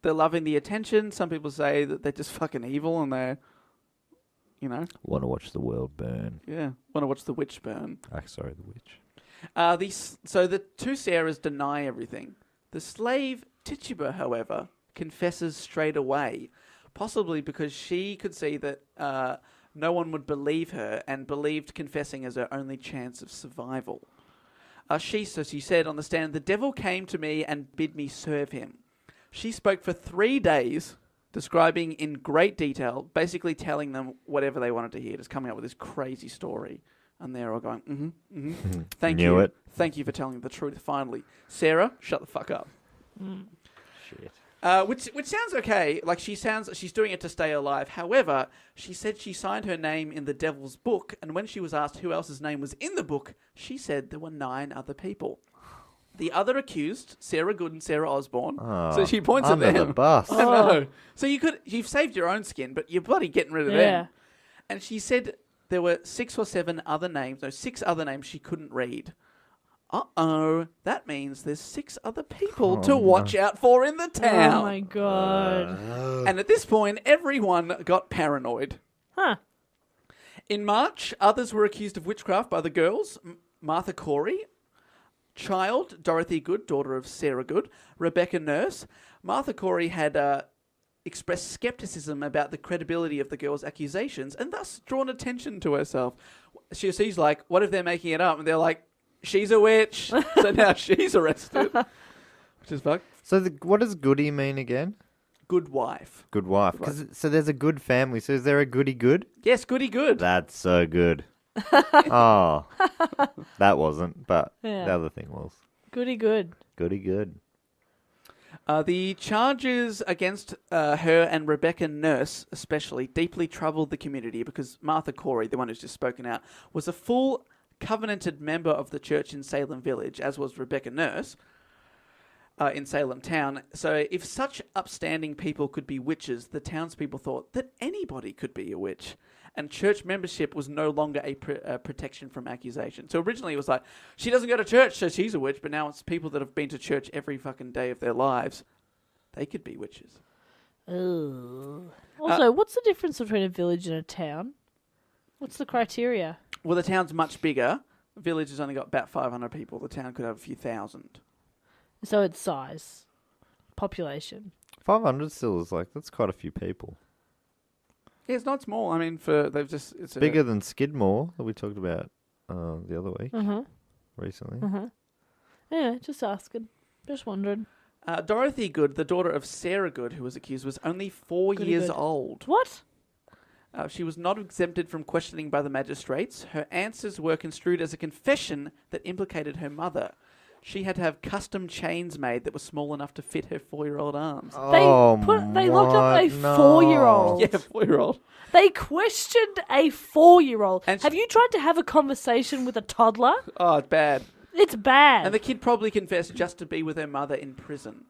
they're loving the attention. Some people say that they're just fucking evil and they're, you know, Want to watch the world burn. yeah, want to watch the witch burn. Sorry, the witch. So the two Sarahs deny everything. The slave Tituba, however, confesses straight away, possibly because she could see that no one would believe her and believed confessing as her only chance of survival. She said on the stand, "The devil came to me and bid me serve him." She spoke for 3 days, describing in great detail, basically telling them whatever they wanted to hear, just coming up with this crazy story. And they're all going, thank Knew you. it. Thank you for telling the truth, finally. Sarah, shut the fuck up. Shit. Which sounds okay. Like, she's doing it to stay alive. However, she said she signed her name in the devil's book, and when she was asked who else's name was in the book, she said there were 9 other people. The other accused, Sarah Good and Sarah Osborne. So she points at under them. the bus. I know. So you've saved your own skin, but you're bloody getting rid of them. And she said there were 6 or 7 other names. No, 6 other names she couldn't read. Uh-oh. That means there's 6 other people to watch out for in the town. Oh, my God. And at this point, everyone got paranoid. Huh. In March, others were accused of witchcraft by the girls. Martha Corey, Child, Dorothy Good, daughter of Sarah Good, Rebecca Nurse. Martha Corey had expressed skepticism about the credibility of the girls' accusations and thus drawn attention to herself. She's like, what if they're making it up? And they're like, she's a witch. So now she's arrested. Which is fucked. So what does goody mean again? Good wife. Good wife. So there's a good family. So is there a goody good? Yes, goody good. That's so good. Oh, that wasn't, but Yeah. the other thing was. Goody good. Goody good. The charges against her and Rebecca Nurse especially deeply troubled the community because Martha Corey, the one who's just spoken out, was a full covenanted member of the church in Salem Village, as was Rebecca Nurse in Salem Town. So if such upstanding people could be witches, the townspeople thought that anybody could be a witch. And church membership was no longer a protection from accusation. So originally it was like, she doesn't go to church, so she's a witch. But now it's people that have been to church every fucking day of their lives. They could be witches. Ugh. Also, what's the difference between a village and a town? What's the criteria? Well, the town's much bigger. The village has only got about 500 people. The town could have a few thousand. So it's size, population. 500 still is like, that's quite a few people. Yeah, it's not small. I mean, it's Bigger than Skidmore that we talked about the other week, recently. Yeah, just asking. Just wondering. Dorothy Good, the daughter of Sarah Good, who was accused, was only 4 years old. What? She was not exempted from questioning by the magistrates. Her answers were construed as a confession that implicated her mother. She had to have custom chains made that were small enough to fit her 4-year-old arms. They locked up a 4-year-old. Yeah, 4-year-old. They questioned a 4-year-old. And have you tried to have a conversation with a toddler? Oh, it's bad. It's bad. And the kid probably confessed just to be with her mother in prison.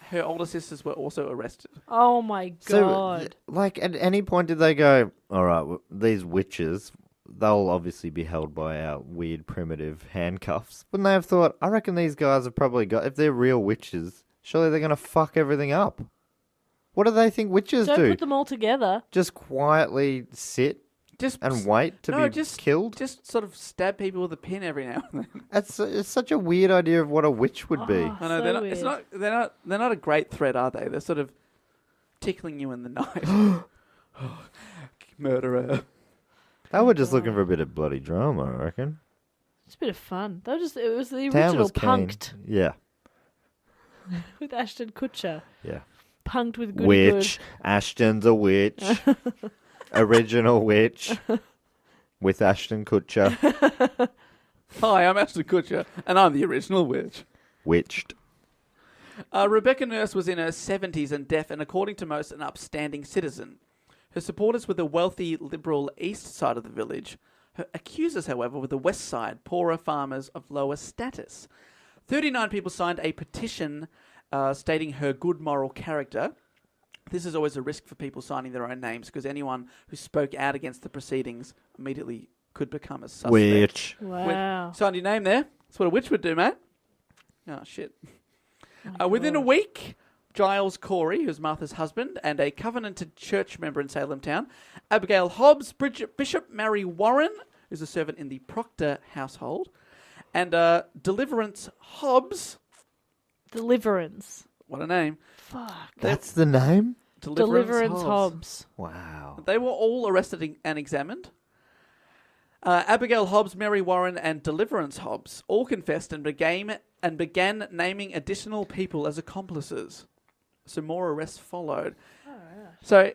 Her older sisters were also arrested. Oh my God. So, like, at any point did they go, all right, these witches, they'll obviously be held by our weird primitive handcuffs. Wouldn't they have thought, I reckon these guys have probably got, if they're real witches, surely they're going to fuck everything up. What do they think witches Don't do? put them all together. Just quietly sit and wait to be killed? Just sort of stab people with a pin every now and then. It's such a weird idea of what a witch would be. I know So they're not a great threat, are they? They're sort of tickling you in the night. Murderer. They were just looking for a bit of bloody drama, I reckon. It's a bit of fun. It was the Town original was keen. Punked Yeah. with Ashton Kutcher. Yeah. Punked with Goody Witch. Ashton's a witch. Original witch. With Ashton Kutcher. Hi, I'm Ashton Kutcher, and I'm the original witch. Witched. Rebecca Nurse was in her 70s and deaf, and according to most, an upstanding citizen. Her supporters were the wealthy, liberal east side of the village. Her accusers, however, were the west side, poorer farmers of lower status. 39 people signed a petition stating her good moral character. This is always a risk for people signing their own names, because anyone who spoke out against the proceedings immediately could become a suspect. Witch. Wow. Signed your name there. That's what a witch would do, mate. Oh, shit. Within a week, Giles Corey, who's Martha's husband, and a covenanted church member in Salem Town, Abigail Hobbs, Bishop Mary Warren, who's a servant in the Proctor household, And Deliverance Hobbs. Deliverance. What a name. Fuck. That's the name? Deliverance Hobbs. Wow. They were all arrested and examined. Abigail Hobbs, Mary Warren, and Deliverance Hobbs all confessed and began naming additional people as accomplices. So more arrests followed. Oh, yeah. So,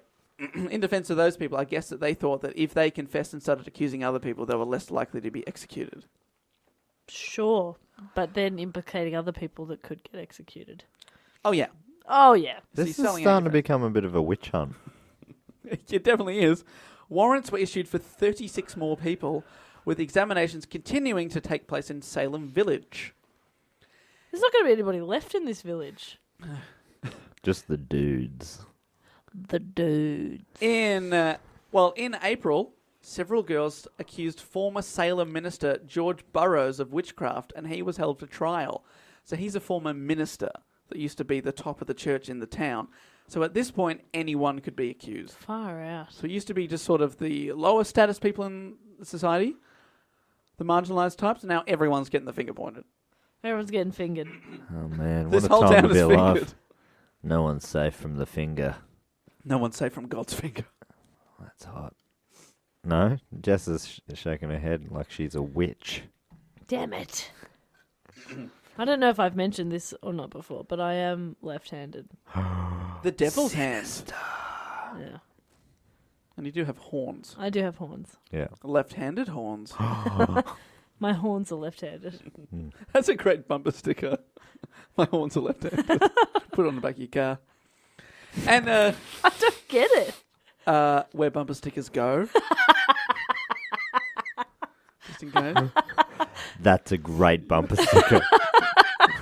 in defense of those people, I guess that they thought that if they confessed and started accusing other people, they were less likely to be executed. Sure, but then implicating other people that could get executed. Oh, yeah. Oh, yeah. This he's is selling starting to anything. become a bit of a witch hunt. It definitely is. Warrants were issued for 36 more people, with examinations continuing to take place in Salem Village. There's not going to be anybody left in this village. Just the dudes. The dude. In April, several girls accused former Salem minister George Burroughs of witchcraft, and he was held for trial. So he's a former minister that used to be the top of the church in the town. So at this point, anyone could be accused. Far out. So it used to be just sort of the lower status people in society, the marginalised types, and now everyone's getting the finger pointed. Everyone's getting fingered. Oh, man. This What whole a time town to be is alive. fingered. No one's safe from the finger. No one's safe from God's finger. That's hot. No? Jess is shaking her head like she's a witch. Damn it. I don't know if I've mentioned this or not before, but I am left-handed. The devil's hand. Yeah. And you do have horns. I do have horns. Yeah. Left-handed horns. My horns are left-handed. That's a great bumper sticker. My horns are left-handed. Put it on the back of your car. And I don't get it. where bumper stickers go. Just in case. That's a great bumper sticker.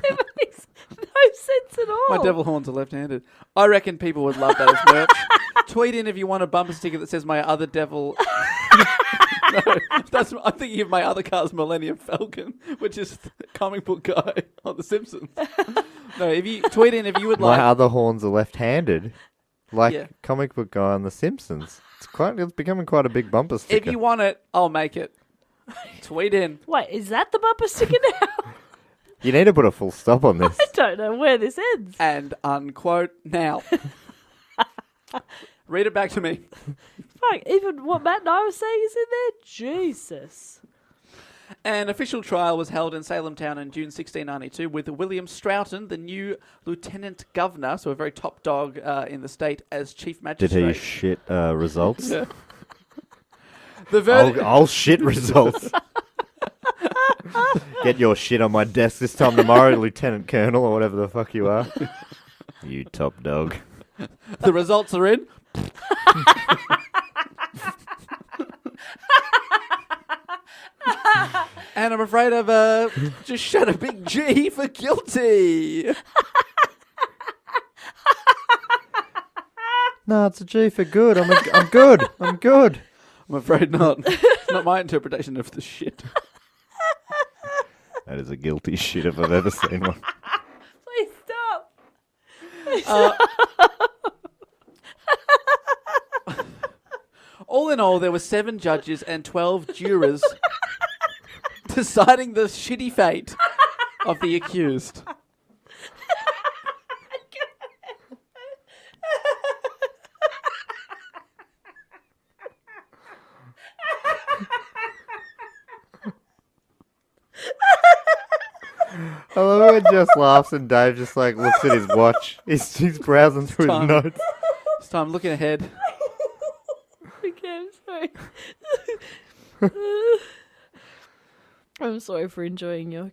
It makes no sense at all. My devil horns are left-handed. I reckon people would love that as merch. Tweet in if you want a bumper sticker that says my other devil... No, I'm thinking of my other car's Millennium Falcon, which is the comic book guy on The Simpsons. No, if you tweet in if you would like... My other horns are left-handed. Like Yeah. comic book guy on The Simpsons. It's becoming quite a big bumper sticker. If you want it, I'll make it. Tweet in. Wait, is that the bumper sticker now? You need to put a full stop on this. I don't know where this ends. And unquote now. Read it back to me. Fuck, even what Matt and I were saying is in there? Jesus. An official trial was held in Salem Town in June 1692 with William Stroughton, the new Lieutenant Governor, so a very top dog in the state, as Chief Did Magistrate. he shit results? Yeah. The verdict... I'll shit results. Get your shit on my desk this time tomorrow, Lieutenant Colonel, or whatever the fuck you are. You top dog. The results are in. And I'm afraid I've just shut a big G for guilty. No, it's a G for good. I'm good. I'm good. I'm afraid not. It's not my interpretation of the shit. That is a guilty shit if I've ever seen one. Please stop. All in all, there were 7 judges and 12 jurors deciding the shitty fate of the accused. I love when Jess laughs and Dave just like looks at his watch. He's browsing through his Time. notes. This time, looking ahead. Okay, I'm sorry. I'm sorry for enjoying your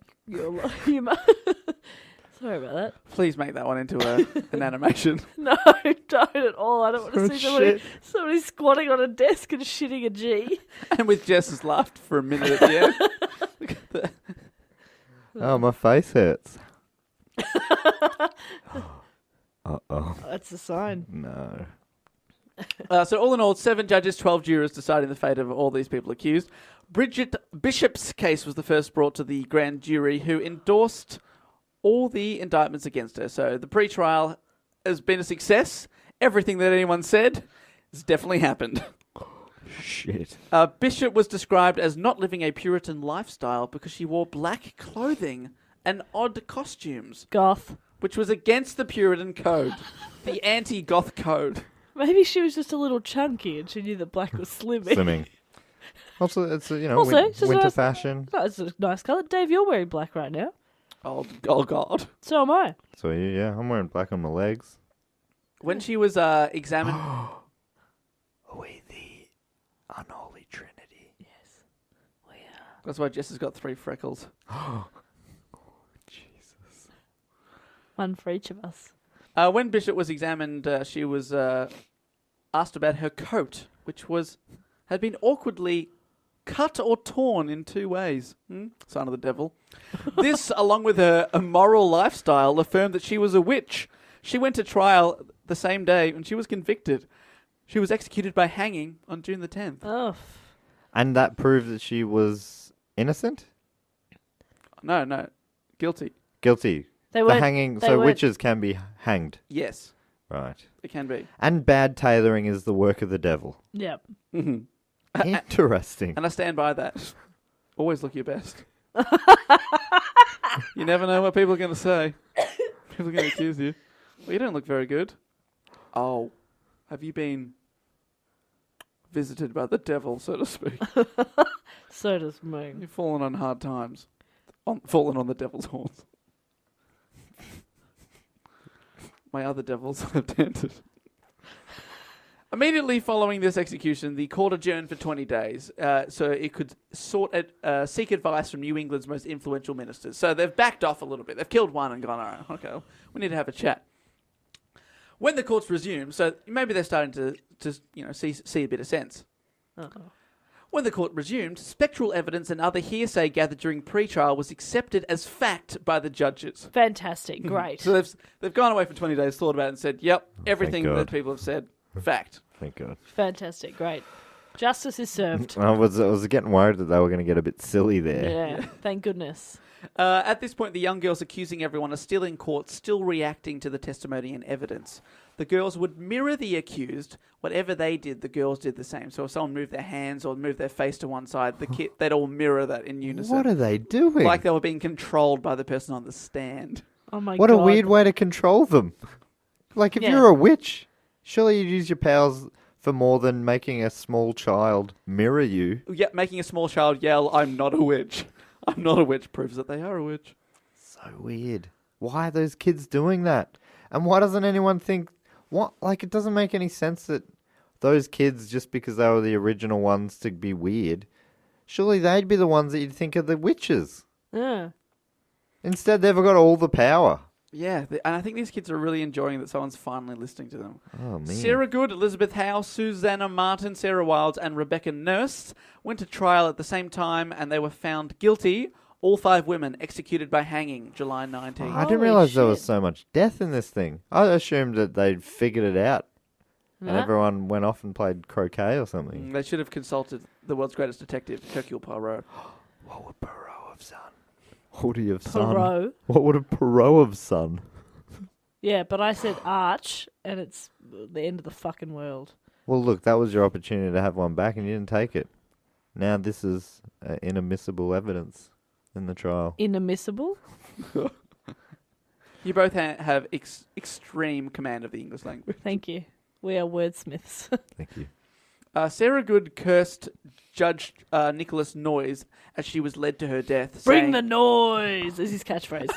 humour. Sorry about that. Please make that one into an animation. No, don't at all. I don't want to Oh, see shit. somebody squatting on a desk and shitting a G. And with Jess's laughed for a minute at the end. Look at that. Oh, my face hurts. Uh-oh. That's a sign. No. So all in all, 7 judges, 12 jurors deciding the fate of all these people accused. Bridget Bishop's case was the first brought to the grand jury, who endorsed all the indictments against her. So the pre-trial has been a success. Everything that anyone said has definitely happened. Shit. Bishop was described as not living a Puritan lifestyle because she wore black clothing and odd costumes, Goth. which was against the Puritan code, the anti-goth code. Maybe she was just a little chunky and she knew that black was slimming. Slimming. Also, it's Also, it's just winter nice- fashion. That's a nice colour. Dave, you're wearing black right now. Oh God. So am I. So yeah, I'm wearing black on my legs. When she was examined... Are we the unholy trinity? Yes. We are. That's why Jess has got 3 freckles. Jesus. One for each of us. When Bishop was examined, she was asked about her coat, which had been awkwardly cut or torn in 2 ways. Sign of the devil. This, along with her immoral lifestyle, affirmed that she was a witch. She went to trial the same day and she was convicted. She was executed by hanging on June the 10th. Oh. And that proved that she was innocent? No. Guilty. Guilty. They The weren't. hanging. they So weren't- witches can be hanged. Yes, Right. it can be. And bad tailoring is the work of the devil. Yep. hmm Interesting. And I stand by that. Always look your best. You never know what people are going to say. People are going to accuse you. Well, you don't look very good. Oh, have you been visited by the devil, so to speak? So does Moon. You've fallen on hard times. Fallen on the devil's horns. My other devils have tented. Immediately following this execution, the court adjourned for 20 days, so it could seek advice from New England's most influential ministers. So they've backed off a little bit. They've killed one and gone, all right, okay, we need to have a chat. When the courts resumed, so maybe they're starting to see a bit of sense. Uh-oh. When the court resumed, spectral evidence and other hearsay gathered during pre-trial was accepted as fact by the judges. Fantastic. Great. So they've gone away for 20 days, thought about it, and said, yep, everything God. that people have said, fact. Thank God. Fantastic. Great. Justice is served. I was getting worried that they were going to get a bit silly there. Yeah. Thank goodness. At this point, the young girls accusing everyone are still in court, still reacting to the testimony and evidence. The girls would mirror the accused. Whatever they did, the girls did the same. So if someone moved their hands or moved their face to one side, they'd all mirror that in unison. What are they doing? Like they were being controlled by the person on the stand. Oh my What god. a weird way to control them. Like, if Yeah. you're a witch, surely you'd use your powers for more than making a small child mirror you. Yeah, making a small child yell, I'm not a witch. I'm not a witch proves that they are a witch. So weird. Why are those kids doing that? And why doesn't anyone think... What? Like, it doesn't make any sense that those kids, just because they were the original ones to be weird, surely they'd be the ones that you'd think are the witches. Yeah. Instead, they've got all the power. Yeah, and I think these kids are really enjoying that someone's finally listening to them. Oh, man. Sarah Good, Elizabeth Howe, Susanna Martin, Sarah Wilds, and Rebecca Nurse went to trial at the same time, and they were found guilty. All 5 women executed by hanging, July 19. I didn't Holy realise there was shit. so much death in this thing. I assumed that they'd figured it out. And Nah. everyone went off and played croquet or something. They should have consulted the world's greatest detective, Hercule Poirot. What would Perot have done? What would he have done? Perot. What would a Perot have done? Yeah, but I said arch, and it's the end of the fucking world. Well, look, that was your opportunity to have one back and you didn't take it. Now this is inadmissible evidence in the trial. Inadmissible? You both have extreme command of the English language. Thank you. We are wordsmiths. Thank you. Sarah Good cursed Judge Nicholas Noyes as she was led to her death. Bring saying, the noise is his catchphrase.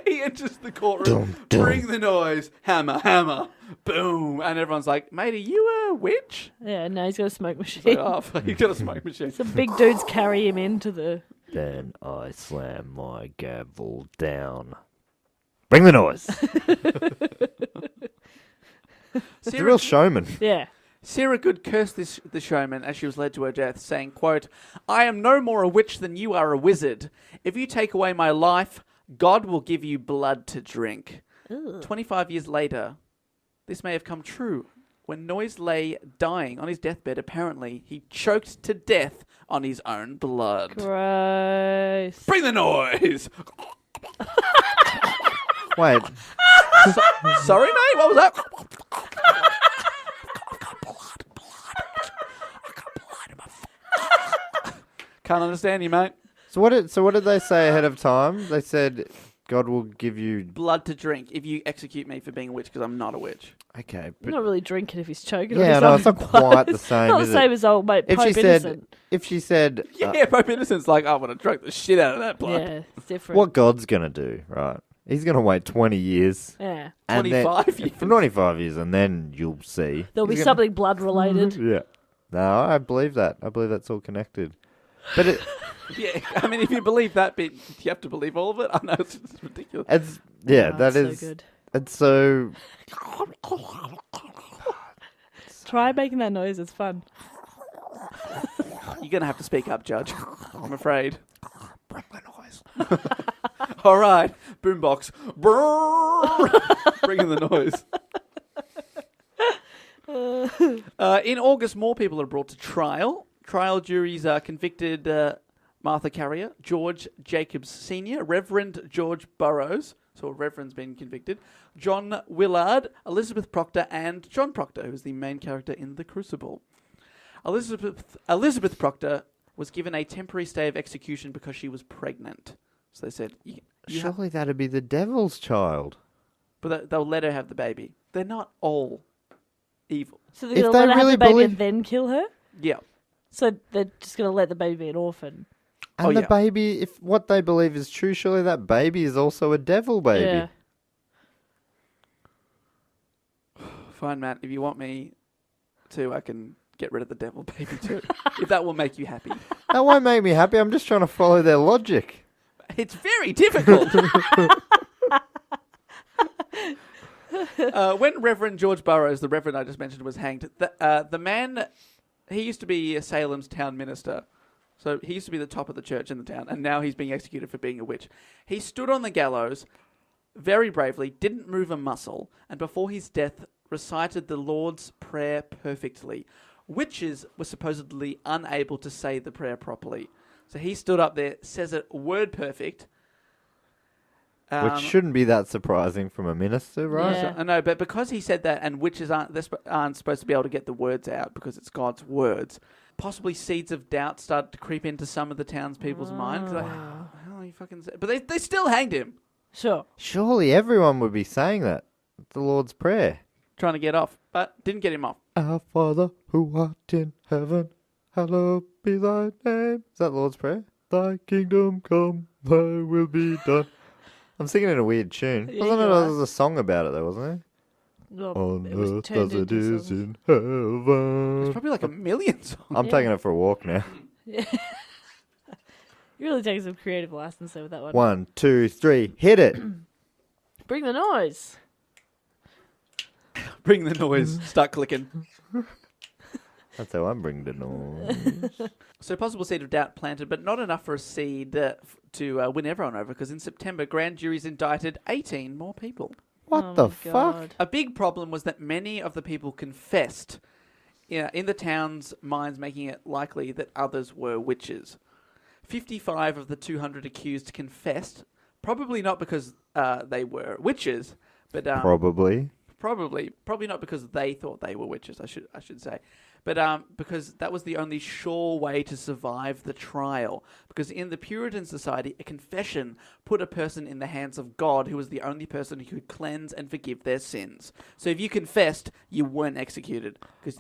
He enters the courtroom, bring the noise, hammer, hammer, boom. And everyone's like, mate, are you a witch? Yeah, no, he's got a smoke It's machine. like, oh, you've got a smoke machine. Some big dudes carry him into the... Then I slam my gavel down. Bring the noise. It's a real showman. Yeah. Sarah Good cursed the showman as she was led to her death, saying, quote, I am no more a witch than you are a wizard. If you take away my life, God will give you blood to drink. Ugh. 25 years later, this may have come true. When Noyes lay dying on his deathbed, apparently, he choked to death on his own blood. Gross. Bring the noise! Wait, Sorry, mate, what was that? Can't understand you, mate. So what did they say ahead of time? They said God will give you... Blood to drink if you execute me for being a witch, because I'm not a witch. Okay. You're not really drinking if he's choking. Yeah, on his no, own it's not blood. quite the same, Not is the same it? as old mate If Pope she Innocent. said... Yeah, Pope Innocent's like, I want to drink the shit out of that blood. Yeah, it's different. What God's going to do, right? He's going to wait 20 years. Yeah. and 25 years. For 25 years, and then you'll see. There'll be He's something blood related. Yeah. No, I believe that. I believe that's all connected. But it... Yeah, I mean, if you believe that bit, you have to believe all of it. I know it's ridiculous. It's... Yeah, Oh, that it's is... so good. It's so... Try making that noise. It's fun. You're going to have to speak up, Judge. I'm afraid. Bring the noise. All right, boombox. Bringing the noise. In August, more people are brought to trial. Trial juries convicted Martha Carrier, George Jacobs Sr., Reverend George Burroughs, so a Reverend's been convicted, John Willard, Elizabeth Proctor, and John Proctor, who's the main character in The Crucible. Elizabeth Proctor was given a temporary stay of execution because she was pregnant. So they said, Surely that'd be the devil's child. but they'll let her have the baby. They're not all evil. So they're If going to they let her have really the baby believe- and then kill her? Yeah. So they're just going to let the baby be an orphan? And Oh, the yeah. baby, if what they believe is true, surely that baby is also a devil baby. Yeah. Fine, Matt. If you want me to, I can get rid of the devil baby too. If that will make you happy. That won't make me happy. I'm just trying to follow their logic. It's very difficult. When Reverend George Burroughs, the Reverend I just mentioned, was hanged, the man, he used to be Salem's town minister. So he used to be the top of the church in the town, and now he's being executed for being a witch. He stood on the gallows very bravely, didn't move a muscle, and before his death recited the Lord's Prayer perfectly. Witches were supposedly unable to say the prayer properly. So he stood up there, says it word perfect. Which shouldn't be that surprising from a minister, right? Yeah. I know, but because he said that, and witches aren't supposed to be able to get the words out because it's God's words, possibly seeds of doubt started to creep into some of the townspeople's minds. Like, how you fucking say? But they still hanged him, Sure. Surely everyone would be saying that. The Lord's Prayer. trying to get off, but didn't get him off. Our Father who art in heaven, hallowed be thy name. Is that the Lord's Prayer? Thy kingdom come, thy will be done. I'm singing in a weird tune. Yeah, Wasn't you it? are. There was a song about it though, wasn't Well, there? On it was earth turned as it into is some- in heaven. There's probably like a million songs. I'm Yeah. taking it for a walk now. You're really taking some creative license there with that one. 1, 2, 3, hit it. Bring the noise. Bring the noise. Start clicking. That's how I'm bringing the noise. So possible seed of doubt planted, but not enough for a seed to win everyone over, because in September, grand juries indicted 18 more people. What Oh the my fuck? God. A big problem was that many of the people confessed, in the town's minds, making it likely that others were witches. 55 of the 200 accused confessed, probably not because they were witches, but Probably. probably not because they thought they were witches. I should say, but because that was the only sure way to survive the trial. Because in the Puritan society, a confession put a person in the hands of God, who was the only person who could cleanse and forgive their sins. So if you confessed, you weren't executed because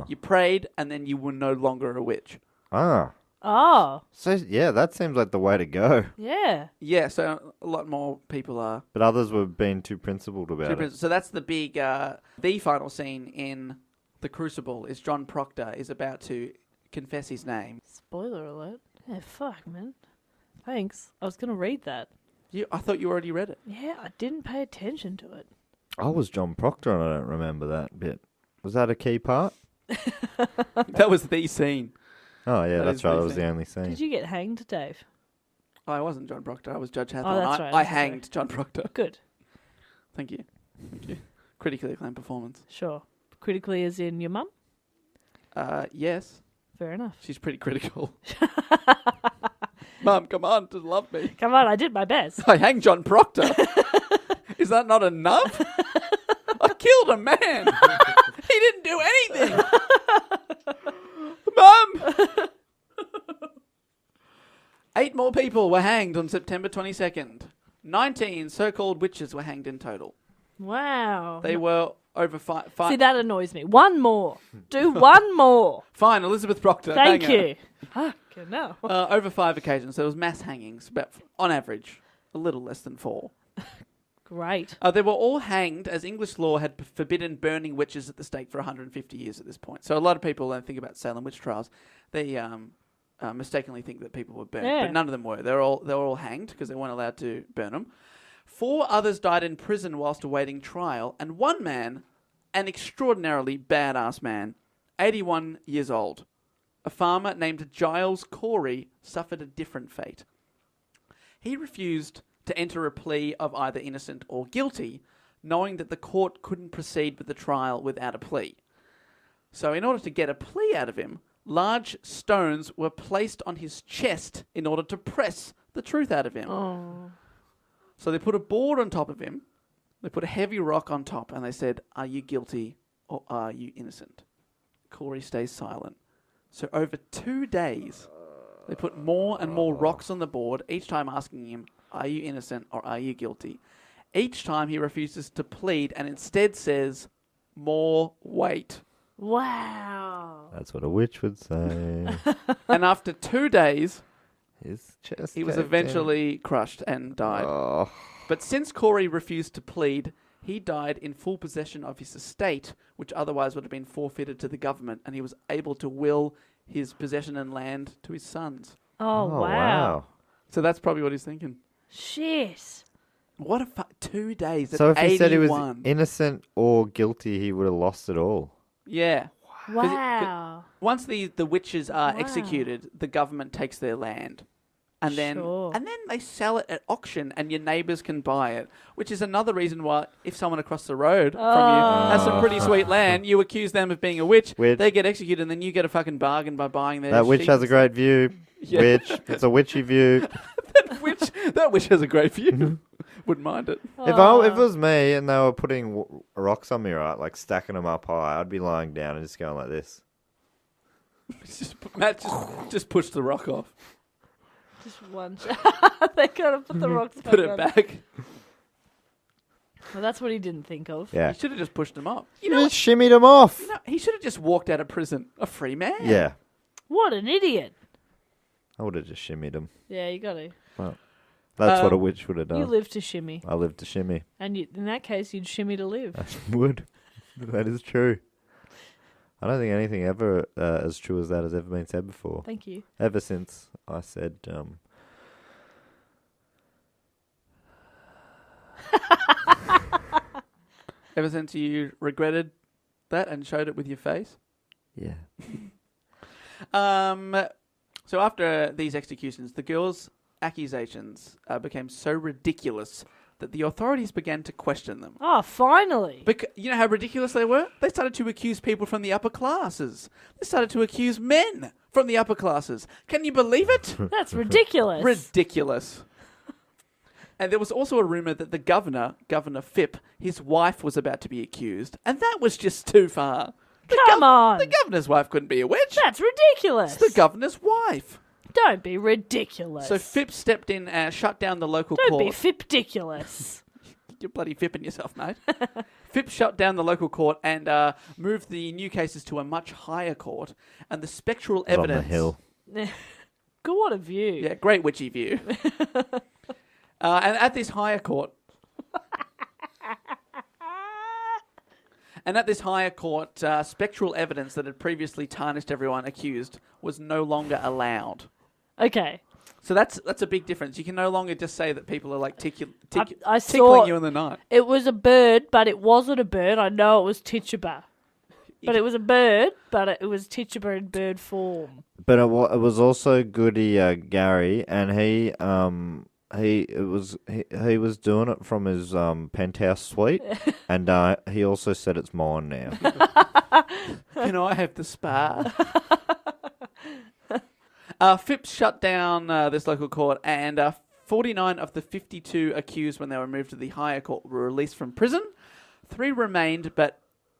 you prayed, and then you were no longer a witch. Ah. Oh, So, yeah, that seems like the way to go. yeah. Yeah, so a lot more people are. But others were being too principled about it. So that's the big, the final scene in The Crucible is John Proctor is about to confess his name. Spoiler alert. Yeah, fuck, man. Thanks. I was going to read that. I thought you already read it. Yeah, I didn't pay attention to it. I was John Proctor and I don't remember that bit. Was that a key part? That was the scene. Oh, yeah, That that's is right. the That was scene. the only scene. Did you get hanged, Dave? I wasn't John Proctor. I was Judge Hathorne. that's right, I that's hanged John Proctor. Good. Thank you. Thank you. Critically acclaimed performance. Sure. Critically as in your mum? Yes, Fair enough. she's pretty critical. Mum, come on, just love me. Come on, I did my best. I hanged John Proctor. Is that not enough? I killed a man. He didn't do anything. Mum! 8 more people were hanged on September 22nd. 19 so-called witches were hanged in total. Wow. They were over five. See, that annoys me. One more. Do one more. Fine, Elizabeth Proctor. Thank hang her. you. Fucking no. Over 5 occasions. There was mass hangings, about on average, a little less than 4. Great. They were all hanged as English law had forbidden burning witches at the stake for 150 years at this point. So a lot of people, when they think about Salem Witch Trials, they mistakenly think that people were burned, Yeah. but none of them were. They were all hanged because they weren't allowed to burn them. 4 others died in prison whilst awaiting trial, and one man, an extraordinarily badass man, 81 years old, a farmer named Giles Corey, suffered a different fate. He refused to enter a plea of either innocent or guilty, knowing that the court couldn't proceed with the trial without a plea. So in order to get a plea out of him, large stones were placed on his chest in order to press the truth out of him. Oh. So they put a board on top of him, they put a heavy rock on top, and they said, "Are you guilty or are you innocent?" Corey stays silent. So over 2 days, they put more and more rocks on the board, each time asking him, "Are you innocent or are you guilty?" Each time he refuses to plead and instead says, "More weight." Wow. That's what a witch would say. And after 2 days, His chest. he was caved in. eventually crushed and died. Oh. But since Corey refused to plead, he died in full possession of his estate, which otherwise would have been forfeited to the government, and he was able to will his possession and land to his sons. Oh, wow. So that's probably what he's thinking. Shit. What a 2 days. At So if he said he was 81. innocent or guilty, he would have lost it all. Yeah. Wow. Once the witches are Wow. executed, the government takes their land. And then Sure. they sell it at auction and your neighbours can buy it, which is another reason why if someone across the road from you has some pretty sweet land, you accuse them of being a witch, Witch. they get executed and then you get a fucking bargain by buying their That witch sheep has a and great view. Yeah. Witch. It's a witchy view. stuff. That witch has a great view. Wouldn't mind it. If it was me and they were putting rocks on me, right, like stacking them up high, I'd be lying down and just going like this. Matt just push the rock off. Just one shot. They gotta put the rocks back Put it on. back. Well, that's what he didn't think of. Yeah. He should have just pushed them up. You just shimmied them off. No, he should have just walked out of prison a free man. Yeah. What an idiot. I would have just shimmied them. Yeah, you gotta. That's what a witch would have You done. live to shimmy. I live to shimmy. And in that case, you'd shimmy to live. I would. That is true. I don't think anything ever as true as that has ever been said before. Thank you. Ever since I said, Ever since you regretted that and showed it with your face? yeah. So after these executions, the girls' accusations became so ridiculous that the authorities began to question them. Oh, finally. You know how ridiculous they were? They started to accuse people from the upper classes. They started to accuse men from the upper classes. Can you believe it? That's ridiculous. Ridiculous. And there was also a rumour that the Governor Phipp, his wife was about to be accused, and that was just too far. Come on. The Governor's wife couldn't be a witch. That's ridiculous. It's the Governor's wife. Don't be ridiculous. So Phipp stepped in and shut down the local Don't court. be fip-diculous. You're bloody fipping yourself, mate. Phipp shut down the local court and moved the new cases to a much higher court. And the spectral On evidence... the hill. Good, what a view. Yeah, great witchy view. And at this higher court... And at this higher court, spectral evidence that had previously tarnished everyone accused was no longer allowed. Okay. So that's a big difference. You can no longer just say that people are like I tickling saw you in the night. it was a bird, but it wasn't a bird. I know it was Tituba. But it was a bird, but it was Tituba in bird form. But it was also Goody Gary, and he was doing it from his penthouse suite, and he also said it's mine now. Can I have the spa? Phipps shut down this local court, and 49 of the 52 accused when they were moved to the higher court were released from prison. 3 remained, but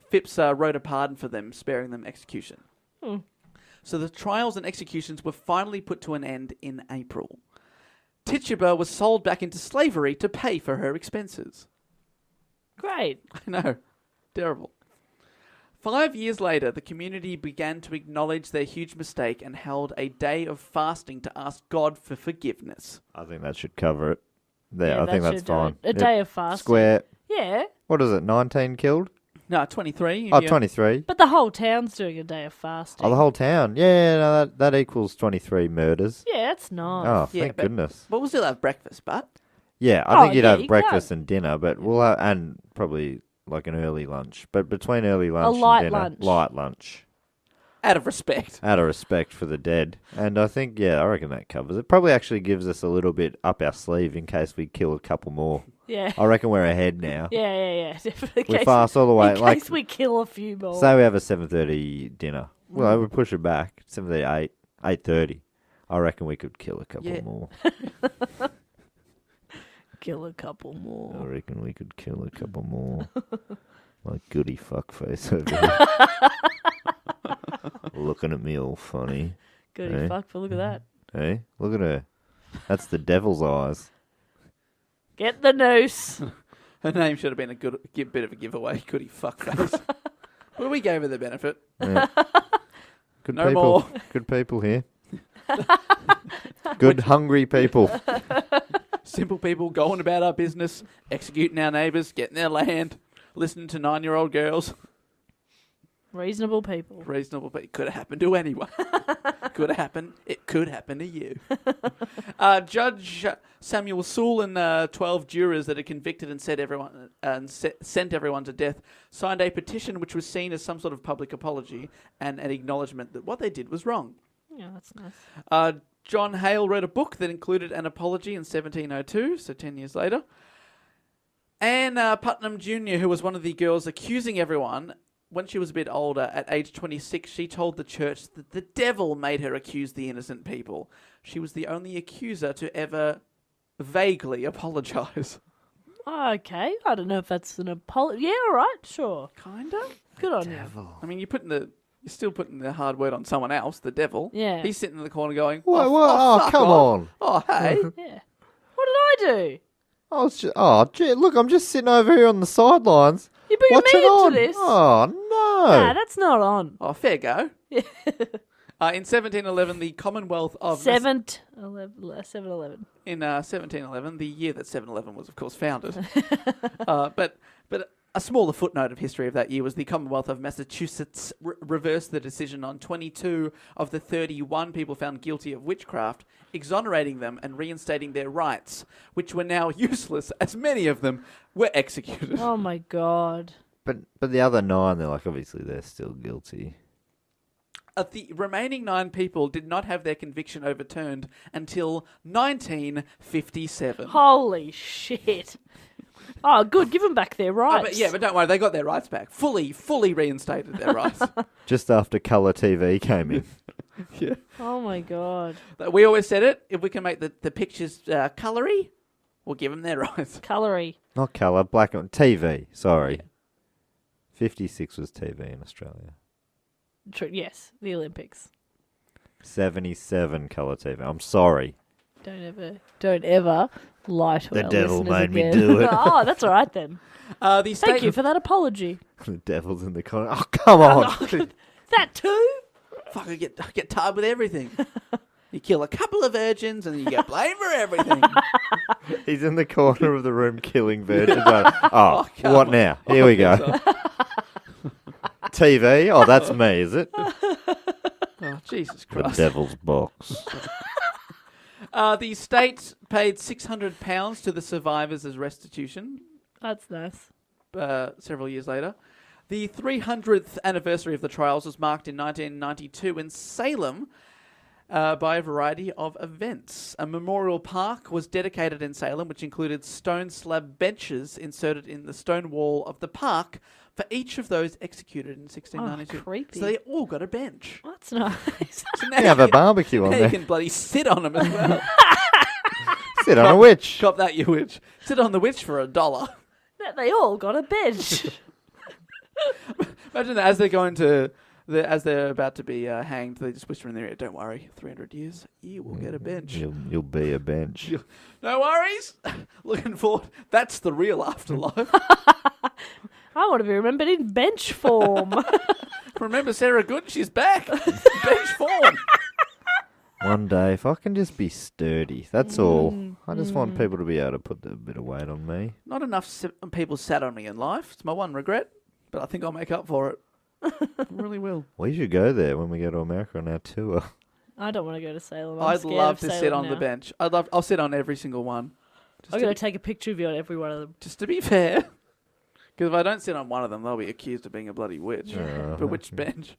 Phipps wrote a pardon for them, sparing them execution. so the trials and executions were finally put to an end in April. Tituba was sold back into slavery to pay for her expenses. Great. I know. Terrible. 5 years later, the community began to acknowledge their huge mistake and held a day of fasting to ask God for forgiveness. I think that should cover it. There, Yeah, I think that that's should do fine. it. A day of fasting. Square. Yeah, What is it? 19 killed? No, 23. Oh, 23. but the whole town's doing a day of fasting. Oh, the whole town. Yeah, no, that equals 23 murders. Yeah, that's nice. Oh, Yeah, thank but- goodness. But we'll still have breakfast, but... Yeah, I Oh, think you'd yeah, have you breakfast can. and dinner, but we'll have, and probably like an early lunch. But between early lunch light and dinner, lunch. light lunch, Out of respect. out of respect for the dead. And I think, yeah, I reckon that covers it. Probably actually gives us a little bit up our sleeve in case we kill a couple more. Yeah. I reckon we're ahead now. Yeah. Definitely. We fast all the way. In Like, case we kill a few more. say we have a 7:30 dinner. Well, I would push it back. 7:30, 8:30. I reckon we could kill a couple Yeah. more. Kill a couple I more. reckon we could kill a couple more. Like goody fuckface over here. Looking at me all funny. Goody Hey. fuck, but look at that. Hey, look at her. That's the devil's eyes. Get the noose. Her name should have been a bit of a giveaway. Goody fuckface. But we gave her the benefit. Yeah. Good No people. more. Good people here. Good hungry people. Simple people going about our business, executing our neighbours, getting their land, listening to 9-year-old girls. Reasonable people. Reasonable, but it could have happened to anyone. Could have happened. It could happen to you. Judge Samuel Sewell and 12 jurors that had convicted and sent everyone to death signed a petition which was seen as some sort of public apology and an acknowledgement that what they did was wrong. Yeah, that's nice. John Hale wrote a book that included an apology in 1702, so 10 years later. Anne Putnam Jr., who was one of the girls accusing everyone, when she was a bit older, at age 26, she told the church that the devil made her accuse the innocent people. She was the only accuser to ever vaguely apologise. Okay, I don't know if that's an apology. Yeah, all right, sure. Kinda? Good on you. I mean, you're still putting the hard word on someone else, the devil. Yeah. He's sitting in the corner going, What? oh, Oh, fuck come off. on. Oh, hey. Yeah. What did I do? Gee, look, I'm just sitting over here on the sidelines. You bringing watching me into on. this? Oh, no. Nah, that's not on. Oh, fair go. In 1711, the Commonwealth of... 7-11. In 1711, the year that 7-Eleven was, of course, founded. But a smaller footnote of history of that year was the Commonwealth of Massachusetts reversed the decision on 22 of the 31 people found guilty of witchcraft, exonerating them and reinstating their rights, which were now useless as many of them were executed. Oh my god. But the other 9, they're like, obviously they're still guilty. The remaining 9 people did not have their conviction overturned until 1957. Holy shit. Oh, good. Give them back their rights. But don't worry, they got their rights back. Fully reinstated their rights. Just after colour TV came in. Yeah. Oh my god. But we always said it, if we can make the pictures coloury, we'll give them their rights. Colory. Not colour, black and TV. Sorry. 56 was TV in Australia. True. Yes, the Olympics. 77 colour TV. I'm sorry. Don't ever lie to The our devil listeners made me again. do it. Oh, that's all right then. The state Thank you for that apology. The devil's in the corner. Oh, come on. That too? Fuck, I get tired with everything. You kill a couple of virgins and you get blamed for everything. He's in the corner of the room killing virgins. Oh, come what on. now? Here we go. TV? Oh, that's me, is it? Oh, Jesus The Christ. devil's box. The state paid £600 to the survivors as restitution That's nice. several years later. The 300th anniversary of the trials was marked in 1992 in Salem by a variety of events. A memorial park was dedicated in Salem, which included stone slab benches inserted in the stone wall of the park for each of those executed in 1692. Oh, creepy. So they all got a bench. That's nice. So now You have a barbecue on now you there. can bloody sit on them as well. Sit on a witch. Cop that, you witch. Sit on the witch for $1. They all got a bench. Imagine that as they're going to as they're about to be hanged, they just whisper in their ear, "Don't worry, 300 years, you will get a bench." You'll be a bench. No worries. Looking forward. That's the real afterlife. I want to be remembered in bench form. Remember Sarah Good? She's back. Bench form. One day, if I can just be sturdy, that's all. I just want people to be able to put a bit of weight on me. Not enough people sat on me in life. It's my one regret, but I think I'll make up for it. I really will. We should go there when we go to America on our tour. I don't want to go to Salem. I'd love to sit on the bench. I'll sit on every single one. I'm going to take a picture of you on every one of them. Just to be fair, because if I don't sit on one of them, they'll be accused of being a bloody witch. Bewitched bench.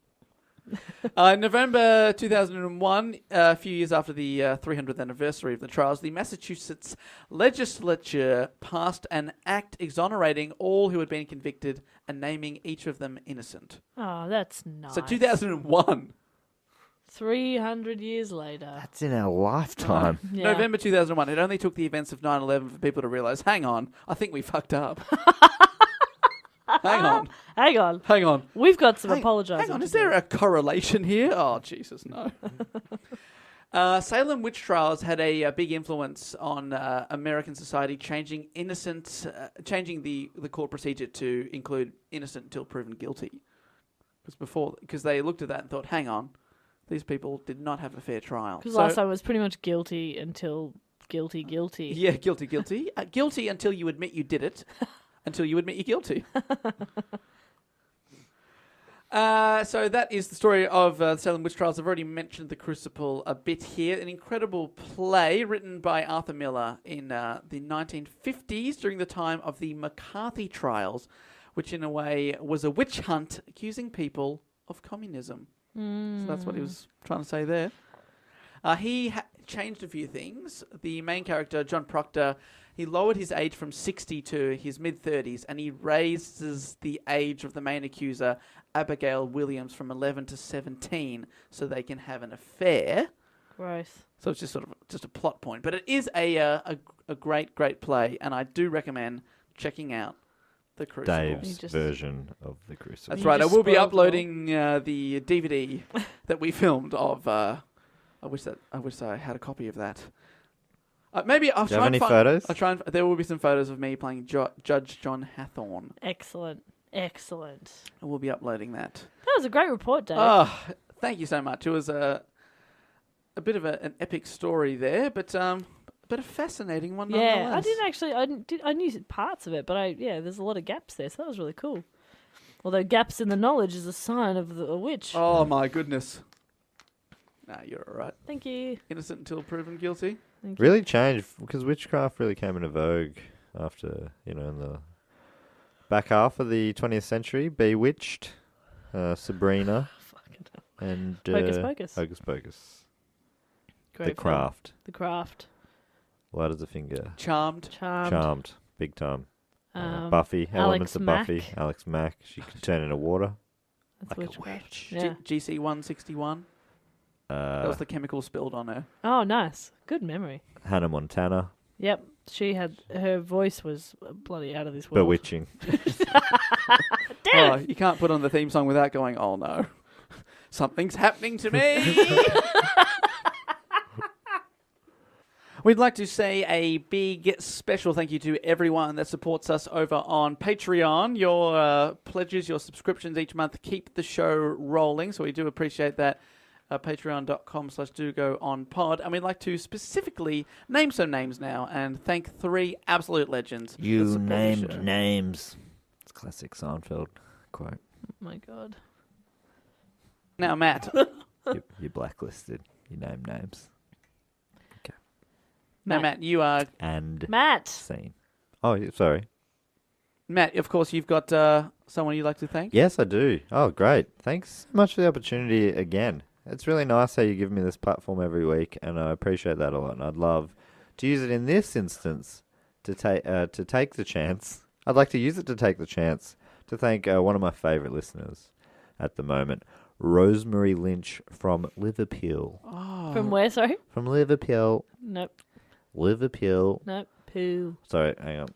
November 2001, a few years after the 300th anniversary of the trials, the Massachusetts legislature passed an act exonerating all who had been convicted and naming each of them innocent. Oh, that's nice. So 2001. 300 years later. That's in our lifetime. Yeah. November 2001. It only took the events of 9/11 for people to realise, hang on, I think we fucked up. Hang on. We've got some apologising. Hang on, to is there a correlation here? Oh, Jesus, no. Salem Witch Trials had a big influence on American society, changing the court procedure to include innocent until proven guilty. Because they looked at that and thought, hang on, these people did not have a fair trial. Because last time it was pretty much guilty until guilty. Yeah, guilty. Guilty until you admit you did it. Until you admit you're guilty. So that is the story of the Salem Witch Trials. I've already mentioned The Crucible a bit here. An incredible play written by Arthur Miller in the 1950s during the time of the McCarthy trials, which in a way was a witch hunt accusing people of communism. So that's what he was trying to say there. He changed a few things. The main character, John Proctor, he lowered his age from 60 to his mid-30s, and he raises the age of the main accuser, Abigail Williams, from 11 to 17, so they can have an affair. Gross. So it's just just a plot point. But it is a great, great play, and I do recommend checking out The Crucible. Dave's version of The Crucible. That's right. I will be uploading the DVD that we filmed of... I wish I had a copy of that. Maybe I'll try and find... photos? There will be some photos of me playing Judge John Hathorne. Excellent. And We'll be uploading that. that was a great report, Dave. Oh, thank you so much. It was a bit of an epic story there, but a fascinating one nonetheless. I knew parts of it, but there's a lot of gaps there, so that was really cool. Although gaps in the knowledge is a sign of a witch. Oh, my goodness. Nah, you're all right. Thank you. Innocent until proven guilty. Really changed, because witchcraft really came into vogue after, in the back half of the 20th century. Bewitched, Sabrina, and Hocus Pocus. Great The Craft. The Craft. Light as a finger. Charmed. Big time. Buffy. Elements of Mack. Buffy. Alex Mack. She could turn into water. That's like witchcraft. a witch. Yeah. GC 161. That was the chemical spilled on her. Oh, nice. Good memory. Hannah Montana. Yep. Her voice was bloody out of this world. Bewitching. Oh, you can't put on the theme song without going, oh no, something's happening to me. We'd like to say a big special thank you to everyone that supports us over on Patreon. Your pledges, your subscriptions each month keep the show rolling, so we do appreciate that. Patreon.com/dogoonpod. And we'd like to specifically name some names now and thank 3 absolute legends. You that support the named show. names. It's a classic Seinfeld quote. Oh my God. Now, Matt. You blacklisted. You named names. Now, Matt, you are... And Matt. scene. Oh, sorry. Matt, of course, you've got someone you'd like to thank? Yes, I do. Oh, great. Thanks so much for the opportunity again. It's really nice how you give me this platform every week, and I appreciate that a lot. And I'd love to use it in this instance to take the chance. I'd like to use it to take the chance to thank one of my favourite listeners at the moment, Rosemary Lynch from Liverpool. Oh. From where, sorry? From Liverpool. Nope. Liverpool. Nope. Poo. Sorry, hang on.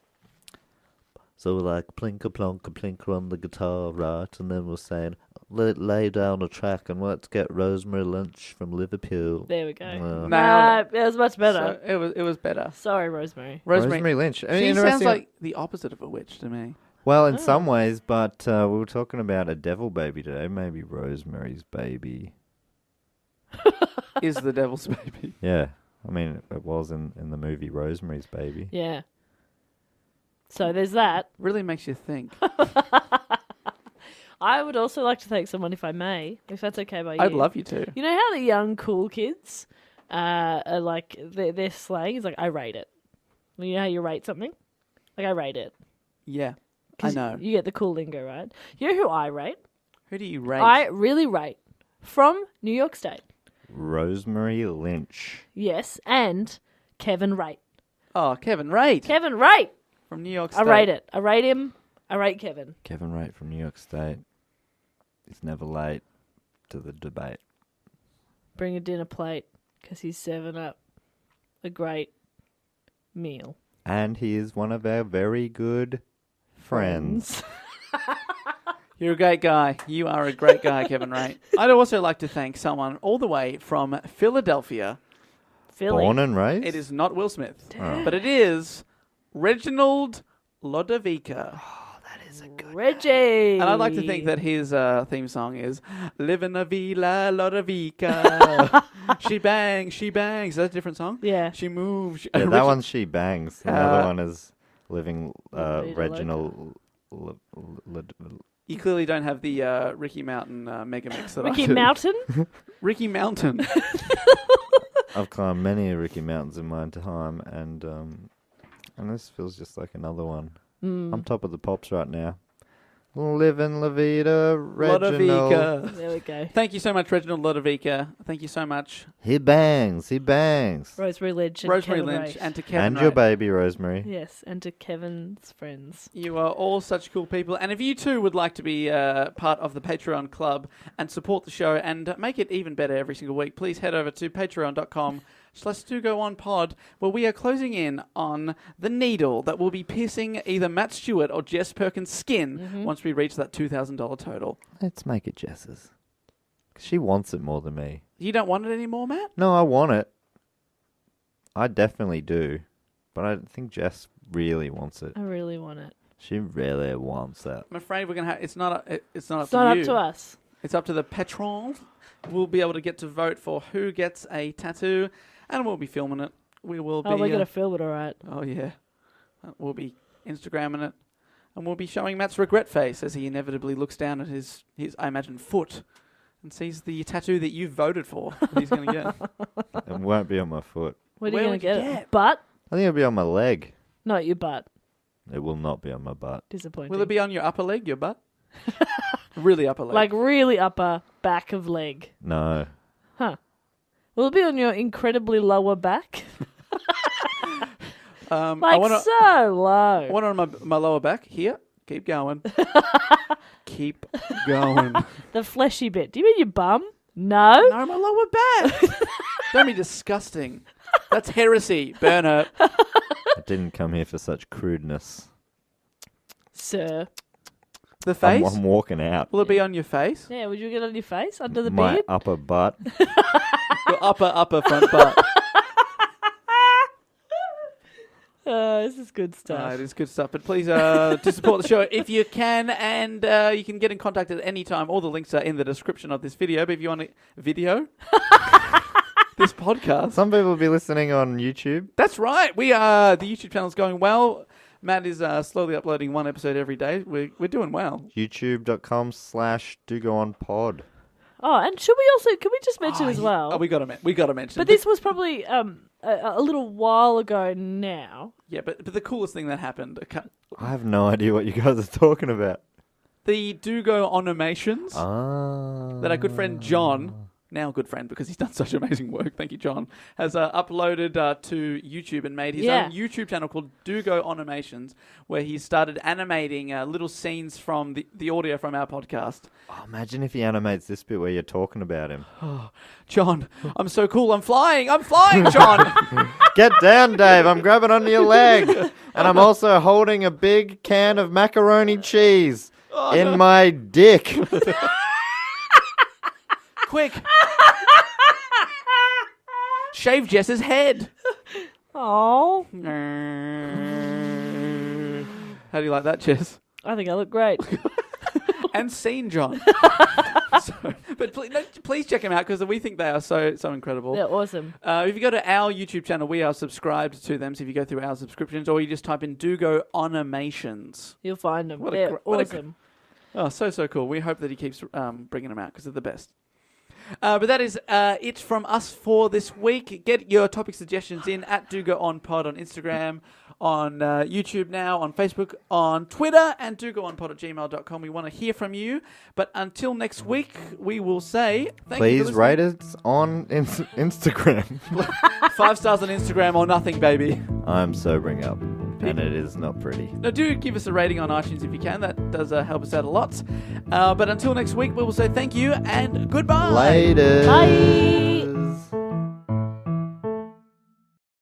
So we're like plinker plonker plinker on the guitar, right? And then we're saying, lay down a track and let's get rosemary lunch from Liverpool. There we go. Uh, Now- It was much better. So it was better. Sorry, Rosemary. Rosemary Lynch. I mean, She sounds interesting- like the opposite of a witch to me. Well, in some ways, but we were talking about a devil baby today. Maybe Rosemary's Baby. Is the devil's baby. Yeah. I mean, it was in the movie Rosemary's Baby. Yeah. So there's that. Really makes you think. I would also like to thank someone, if I may, if that's okay by you. I'd love you to. You know how the young cool kids are like their slang is like I rate it. You know how you rate something? Like I rate it. Yeah, I 'Cause know. You get the cool lingo, right? You know who I rate? Who do you rate? I really rate from New York State. Rosemary Lynch. Yes, and Kevin Rate. Oh, Kevin Rate Kevin Rate. from New York State. I rate it. I rate him. I rate Kevin. Kevin Wright from New York State. He's never late to the debate. Bring a dinner plate because he's serving up a great meal. And he is one of our very good friends. You're a great guy. You are a great guy, Kevin Rate. I'd also like to thank someone all the way from Philadelphia. Philly. Born and raised? It is not Will Smith, Oh. but it is Reginald Lodovica. Reggie. And I'd like to think that his theme song is Live in a Villa Lodovica. She bangs, she bangs. Is that a different song? Yeah. She moves. Yeah, that one's She Bangs. The other one is Living Lolita Reginald. You clearly don't have the Ricky Mountain mega mix that Ricky I do. Mountain. Ricky Mountain. I've climbed many Ricky Mountains in my time, and this feels just like another one. I'm top of the pops right now. Living La Vida, Reginald. Lodovica. There we go. Thank you so much, Reginald Lodovica. Thank you so much, He bangs, he bangs. Rosemary Lynch and Rosemary Kevin Lynch, Rate. and to Kevin And your Rate. baby, Rosemary. Yes, and to Kevin's friends. You are all such cool people. And if you too would like to be part of the Patreon club and support the show and make it even better every single week, please head over to patreon.com/DoGoOnPod, where we are closing in on the needle that will be piercing either Matt Stewart or Jess Perkins' skin once we reach that $2,000 total. Let's make it Jess's. 'Cause she wants it more than me. You don't want it anymore, Matt? No, I want it. I definitely do. But I think Jess really wants it. I really want it. She really wants it. I'm afraid we're gonna have. It's not. It's not up It's to not you. up to us. It's up to the patrons. We'll be able to get to vote for who gets a tattoo, and we'll be filming it. We will be. Oh, we're going to film it all right. Oh yeah, we'll be Instagramming it, and we'll be showing Matt's regret face as he inevitably looks down at his I imagine foot, and sees the tattoo that you voted for that he's going to get. It won't be on my foot. Where are Where you going would to you get get? it? Butt? I think it'll be on my leg. Not your butt. It will not be on my butt. Disappointing. Will it be on your upper leg, your butt? Really upper leg. like really upper back of leg? No. Huh. Will it be on your incredibly lower back? I Like want to. so low. I want it on my lower back here. Keep going. Keep going. The fleshy bit. Do you mean your bum? No. No, my lower back. Don't be disgusting. That's heresy. Burn it. I didn't come here for such crudeness. Sir. The face? I'm walking out. Will it be on your face? Yeah, would you get on your face? Under the My beard? upper butt. Your upper front butt. This is good stuff. It is good stuff. But please, to support the show, if you can, and you can get in contact at any time. All the links are in the description of this video. But if you want a video, this podcast. Some people will be listening on YouTube. That's right. We are. The YouTube channel's going well. Matt is slowly uploading one episode every day. We're doing well. YouTube.com/DoGoOnPod. Oh, and can we just mention as well? Oh, we got to mention. But this was probably a little while ago now. Yeah, but the coolest thing that happened, I have no idea what you guys are talking about. the Do-Go Animations that our good friend John, now good friend because he's done such amazing work, thank you John, has uploaded to YouTube and made his own YouTube channel called Do-Go Animations, where he started animating little scenes from the audio from our podcast. Oh, imagine if he animates this bit where you're talking about him. John, I'm so cool, I'm flying, John! Get down, Dave. I'm grabbing onto your leg. And I'm also holding a big can of macaroni cheese in my dick. Quick. Shave Jess's head. Oh, How do you like that, Jess? I think I look great. And scene, John. But please check them out because we think they are so incredible. They're awesome. If you go to our YouTube channel, we are subscribed to them. So if you go through our subscriptions, or you just type in Dugo Animations. You'll find them. What a They're gr- what a awesome. Oh, so cool. We hope that he keeps bringing them out because they're the best. But that is it from us for this week. Get your topic suggestions in at DugoOnPod on Instagram, on YouTube now, on Facebook, on Twitter, and DugoOnPod@gmail.com. We want to hear from you. But until next week, we will say thank you. Please rate us on Instagram. 5 stars on Instagram or nothing, baby. I'm sobering up, and it is not pretty. Now, do give us a rating on iTunes if you can. That does help us out a lot. But until next week, we will say thank you and goodbye. Later. Bye.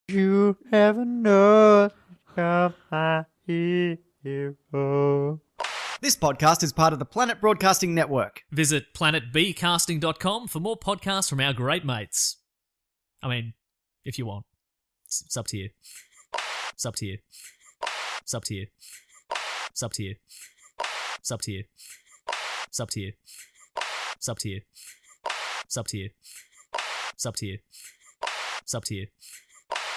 You have known my hero. This podcast is part of the Planet Broadcasting Network. Visit planetbcasting.com for more podcasts from our great mates. I mean, if you want. It's up to you. It's up to you. It's up to you. It's up to you. It's up to you. It's up to you. It's up to you. It's up to you. It's up to you. It's up to you.